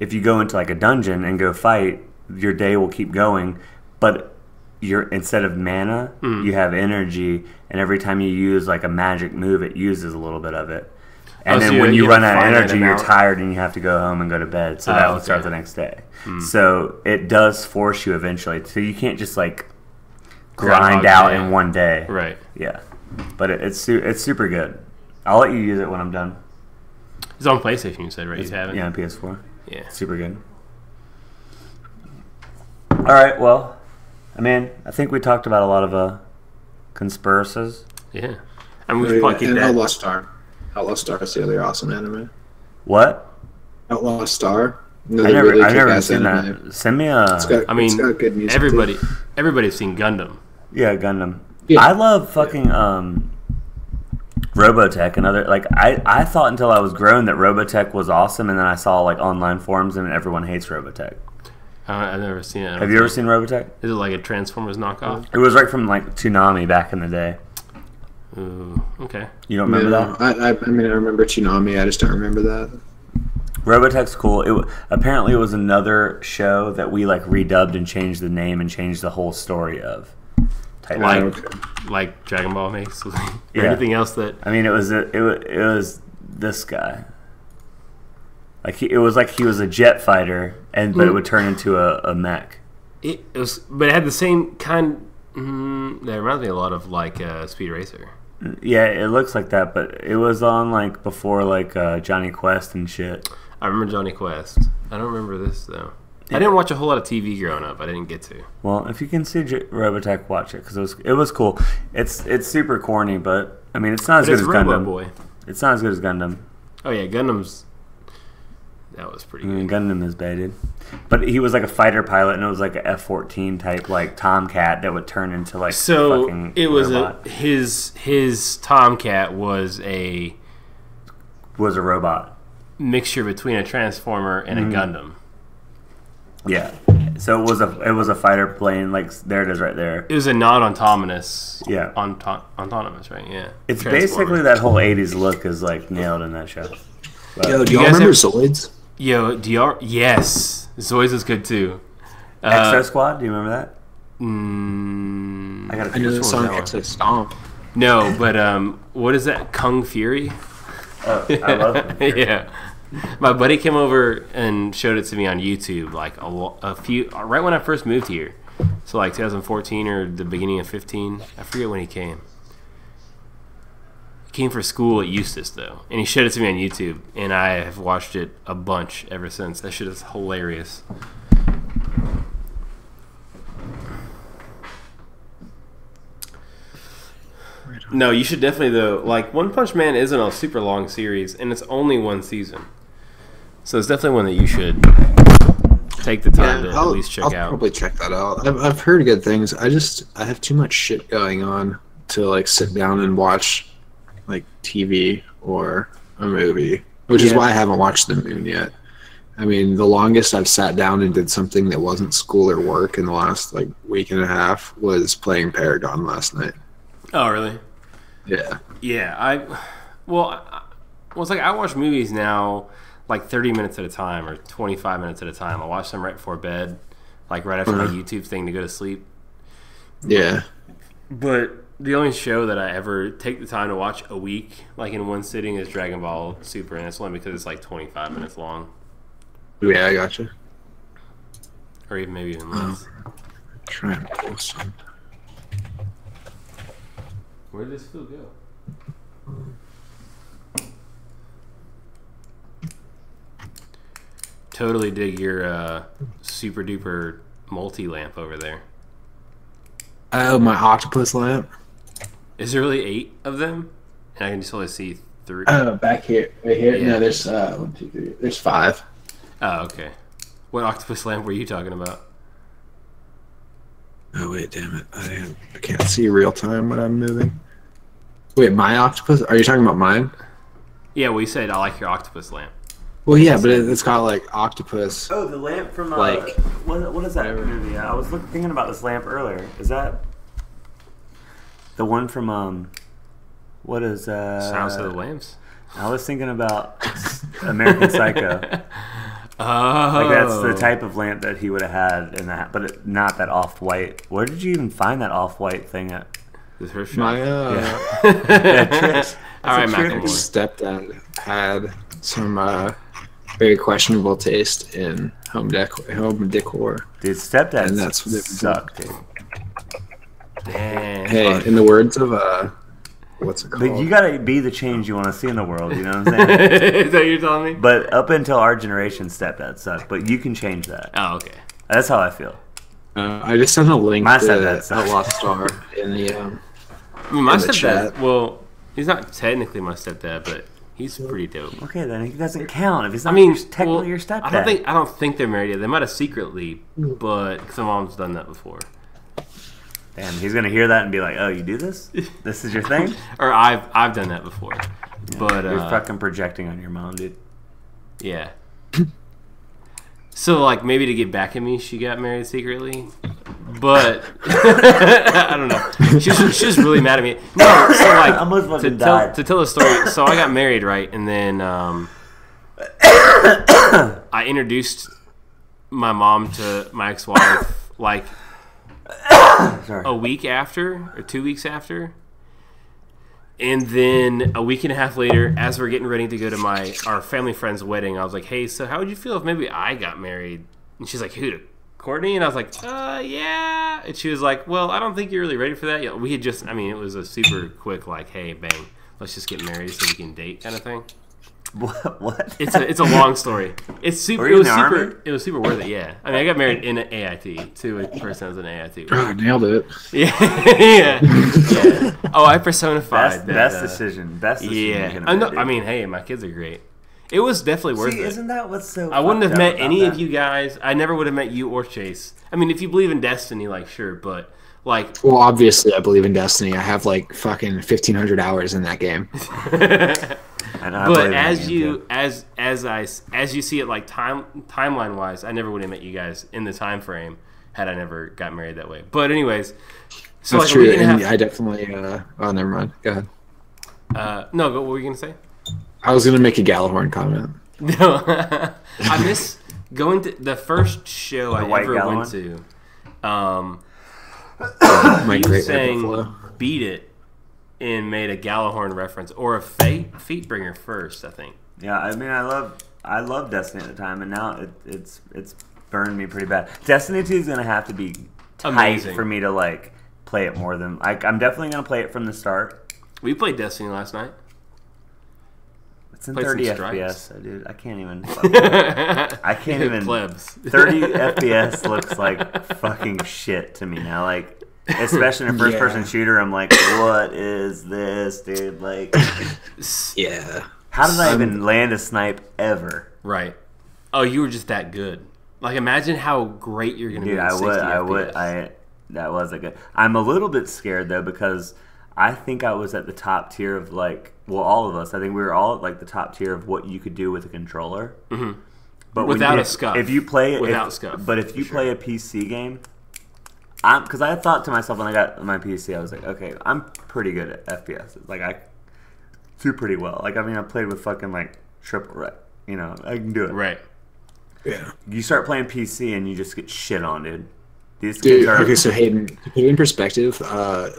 a dungeon and go fight, your day will keep going, but instead of mana, you have energy, and every time you use like a magic move, it uses a little bit of it. And then when you run out of energy, you're tired and you have to go home and go to bed. So that will start the next day. So it does force you eventually. So you can't just like grind out in one day. Right. Yeah. But it's super good. I'll let you use it when I'm done. It's on PlayStation, you said, right? You have it? Yeah, on PS4. Yeah. Super good. All right, well, I mean, I think we talked about a lot of conspiracies. Yeah. I mean, we should probably keep that. Outlaw Star. Outlaw Star is the other awesome anime. What? Outlaw Star. I've never seen that. Send me a... It's got good music everybody's seen Gundam. Yeah, Gundam. Yeah. I love fucking Robotech and other... Like, I thought until I was grown that Robotech was awesome, and then I saw like online forums and everyone hates Robotech. I've never seen it. Have you ever seen Robotech? Is it like a Transformers knockoff? It was right from like Toonami back in the day. Ooh, okay. You don't remember that? I mean, I remember Toonami. I just don't remember that. Robotech's cool. Apparently it was another show that we like redubbed and changed the name and changed the whole story of. Like Dragon Ball makes. Anything else that? I mean, it was this guy. Like it was like he was a jet fighter, but it would turn into a mech. It was, but it had the same kind. That reminds me a lot of like Speed Racer. Yeah, it looks like that, but it was on like before like Johnny Quest and shit. I remember Johnny Quest. I don't remember this though. I didn't watch a whole lot of TV growing up. I didn't get to. Well, if you can see Robotech, watch it because it was cool. It's super corny, but I mean it's not as good as Gundam. Boy. It's not as good as Gundam. Oh yeah, Gundam's. That was pretty good. Gundam is baited, but he was like a fighter pilot, and it was like a F-14 type like Tomcat that would turn into like fucking it was robot. his Tomcat was a robot mixture between a Transformer and a Gundam. Yeah, so it was a fighter plane. Like there it is, right there. It was a non-autonomous. Yeah, autonomous, right? Yeah. It's basically that whole '80s look is like nailed in that show. But, Yo, do y'all remember Zoids? Yo, yes, Zoids is good too. Exo Squad, do you remember that? I know the song Exo Stomp. No, but what is that? Kung Fury. Oh, I love it. Yeah. My buddy came over and showed it to me on YouTube, like a few right when I first moved here, so like 2014 or the beginning of 15. I forget when he came. He came for school at Eustis though, and he showed it to me on YouTube, and I have watched it a bunch ever since. That shit is hilarious. No, you should definitely though. Like One Punch Man isn't a super long series, and it's only one season. So it's definitely one that you should take the time to at least check out. I'll probably check that out. I've heard good things. I have too much shit going on to like sit down and watch like TV or a movie, which is why I haven't watched The Moon yet. I mean, the longest I've sat down and did something that wasn't school or work in the last like week and a half was playing Paragon last night. Oh, really? Yeah. Yeah, it's like I watch movies now like 30 minutes at a time or 25 minutes at a time. I watch them right before bed, like right after my YouTube thing to go to sleep. Yeah. But the only show that I ever take the time to watch a week, like in one sitting, is Dragon Ball Super, and it's only because it's like 25 minutes long. Yeah, I gotcha. Or even maybe even less. Try and pull some. Where did this food go? Totally dig your super duper multi lamp over there. Oh, my octopus lamp. Is there really 8 of them? And I can just only see 3. Oh, back here, right here. Yeah. No, there's 1, 2, 3. There's 5. Oh, okay. What octopus lamp were you talking about? Oh wait, damn it! I can't see real time when I'm moving. Wait, my octopus? Are you talking about mine? Yeah, well, you said I like your octopus lamp. Well, yeah, but it's got like octopus. Oh, the lamp from like what is that movie? I was thinking about this lamp earlier. Is that the one from what is Sounds of the Lambs? I was thinking about American Psycho. Oh, like that's the type of lamp that he would have had in that, but not that off-white. Where did you even find that off-white thing at? Is her shop? My Yeah, all right, my Macklemore. stepdad had some very questionable taste in home decor. Dude, stepdad And that's what it suck, dude. Damn. Hey, in the words of what's it called? But you gotta be the change you want to see in the world. You know what I'm saying? Is that what you're telling me? But up until our generation, stepdad sucked. But you can change that. Oh, okay. That's how I feel. I just sent a link My to stepdad sucks. Outlaw Star in the I mean, my in the stepdad. chat. Well, he's not technically my stepdad, but he's pretty dope. Okay, then he doesn't count if he's not technically well, your stepdad. I don't think they're married yet. They might have secretly, but because my mom's done that before. Damn, he's gonna hear that and be like, "Oh, you do this? This is your thing?" Or I've done that before. But You're fucking projecting on your mom, dude. yeah. So like maybe to get back at me, she got married secretly. But I don't know. She's really mad at me. No, so like almost fucking died. to tell the story. So I got married, right, and then I introduced my mom to my ex-wife like Sorry. a week after or 2 weeks after. And then a week and a half later, as we're getting ready to go to our family friend's wedding, I was like, hey, so how would you feel if maybe I got married? And she's like, who, to Courtney? And I was like, yeah. And she was like, well, I don't think you're really ready for that. Yeah, we had just, it was a super quick, like, hey, bang, let's just get married so we can date kind of thing. What? It's a long story. It's super. Were you in the Army? It was super worth it. Yeah. I got married in an AIT to a person that was in AIT. Oh, nailed it. Yeah. Yeah. Oh, I personified that. Best decision. Best decision. Yeah. Hey, my kids are great. It was definitely worth it. Isn't that what's so? I wouldn't have met any of you guys. I never would have met you or Chase. If you believe in destiny, like sure, but like. Well, obviously, I believe in destiny. I have like fucking 1,500 hours in that game. But as you see it, like timeline wise, I never would have met you guys in the time frame had I never got married that way. But anyways, so that's like true. And I definitely. Oh, never mind. Go ahead. No, what were you gonna say? I was gonna make a Gallahorn comment. No, I miss going to the first show I ever went to. My great sang "Beat It" and made a Gallahorn reference or a feet bringer first, I think. Yeah, I love Destiny at the time, and now it's burned me pretty bad. Destiny 2 is gonna have to be tight amazing for me to like play it more than I'm definitely gonna play it from the start. We played Destiny last night. It's in 30 FPS, dude. I can't even. I can't even. Plebs. 30 FPS looks like fucking shit to me now. Like, especially in a first-person shooter, I'm like, what is this, dude? Like, yeah. How did I even land a snipe ever? Right. Oh, you were just that good. Like, imagine how great you're gonna be. Dude, I would. That was a good. I'm a little bit scared though because I think I was at the top tier of like. Well, all of us. I think we were all at like the top tier of what you could do with a controller. Mm-hmm. But without a scuff. If you play without scuff. But if you play a PC game, because I thought to myself when I got my PC, I was like, okay, I'm pretty good at FPS. Like I do pretty well. Like I played with fucking like triple right. I can do it. Right. Yeah. You start playing PC and you just get shit on, dude. Okay, so Hayden, to put it in perspective,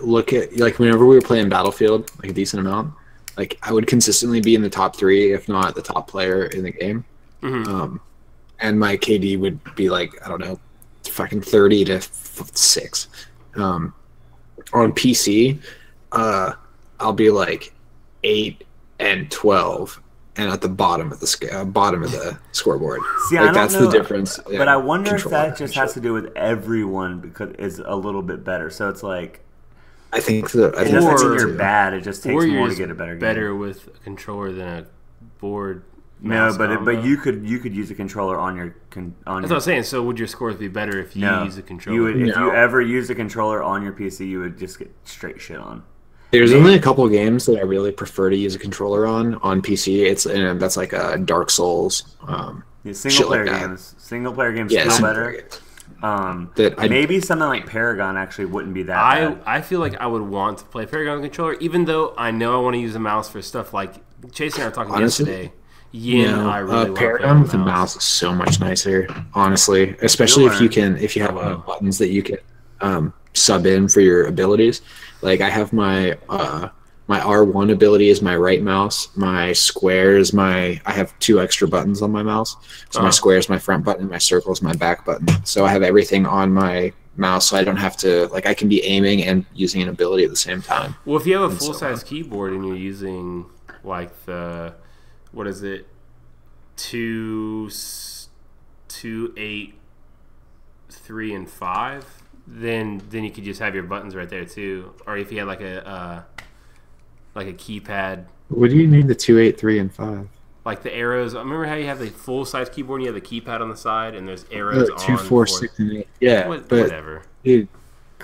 look at like whenever we were playing Battlefield, like a decent amount. Like I would consistently be in the top 3, if not the top player in the game. Mm-hmm. And my KD would be like, I don't know, fucking 30 to 6. On PC, I'll be like 8 and 12, and at the bottom of the scoreboard. See, like, I don't that's know, the difference. But I wonder if that just has to do with everyone because it's a little bit better. So it's like. I think it doesn't mean you're bad. It just takes more to get a better game. Better with a controller than a board. No, but you could use a controller on your. That's what I'm saying. So would your scores be better if you use a controller? You would, if you ever use a controller on your PC, you would just get straight shit on. There's only a couple of games that I really prefer to use a controller on PC. That's like Dark Souls. Single player games. Single player games feel better. Maybe something like Paragon actually wouldn't be that bad. I feel like I would want to play Paragon on controller, even though I know I want to use a mouse for stuff like Chase and I were talking yesterday. I really Paragon with a mouse is so much nicer, honestly. Especially if you have buttons that you can sub in for your abilities. Like I have my my R1 ability is my right mouse. My square is I have 2 extra buttons on my mouse. So my square is my front button, my circle is my back button. So I have everything on my mouse, so I don't have to, I can be aiming and using an ability at the same time. Well, if you have a full-size keyboard and you're using, what is it, 2, 8, 3, and 5, then you could just have your buttons right there too. Or if you had like a keypad. What do you mean the 2, 8, 3, and 5? Like the arrows. I remember how you have the full size keyboard and you have the keypad on the side and there's arrows on 2, 4, 6, and 8. Yeah, whatever. Dude,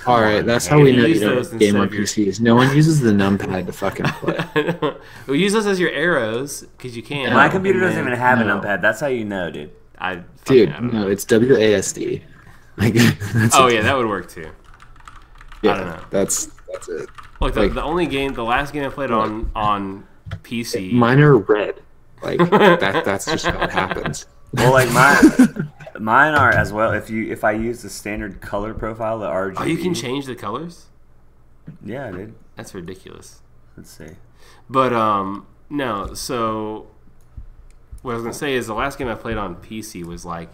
all right, that's how we know you don't game on PCs. No one uses the numpad to fucking play. We use those as your arrows because you can. My computer doesn't even have a numpad. That's how you know, dude. No, it's WASD. That would work too. Yeah, I don't know. That's it. Look, the last game I played on PC. Mine are red. That's just how it happens. Well, mine are as well. If I use the standard color profile, the RGB. Oh, you can change the colors? Yeah, dude. That's ridiculous. Let's see. But no. So what I was gonna say is the last game I played on PC was like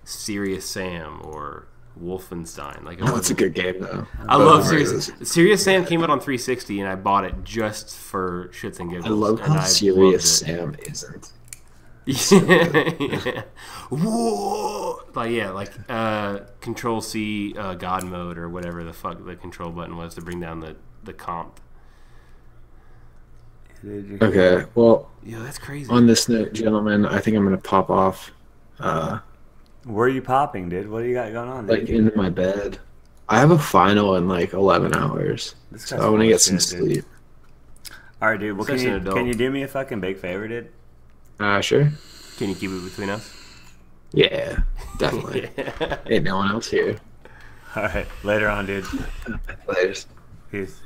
Serious Sam or Wolfenstein. Like Oh, it's a good game though. I love Serious. Serious Sam came out on 360, and I bought it just for shits and giggles. I love and how I Serious loved it. Sam isn't. Yeah. Whoa! Like yeah, like Control C God mode or whatever the fuck the control button was to bring down the comp. Okay, well, Yeah, that's crazy. on this note, gentlemen, I think I'm gonna pop off. Where are you popping, dude? What do you got going on, dude? Like into my bed. I have a final in like 11 hours, This so guy's I want to full get of some shit, dude. sleep. All right, dude. Well, Such an adult. can you do me a fucking big favor, dude? Sure. Can you keep it between us? Yeah, definitely. Ain't no one else here. All right, later on, dude. Later. Peace.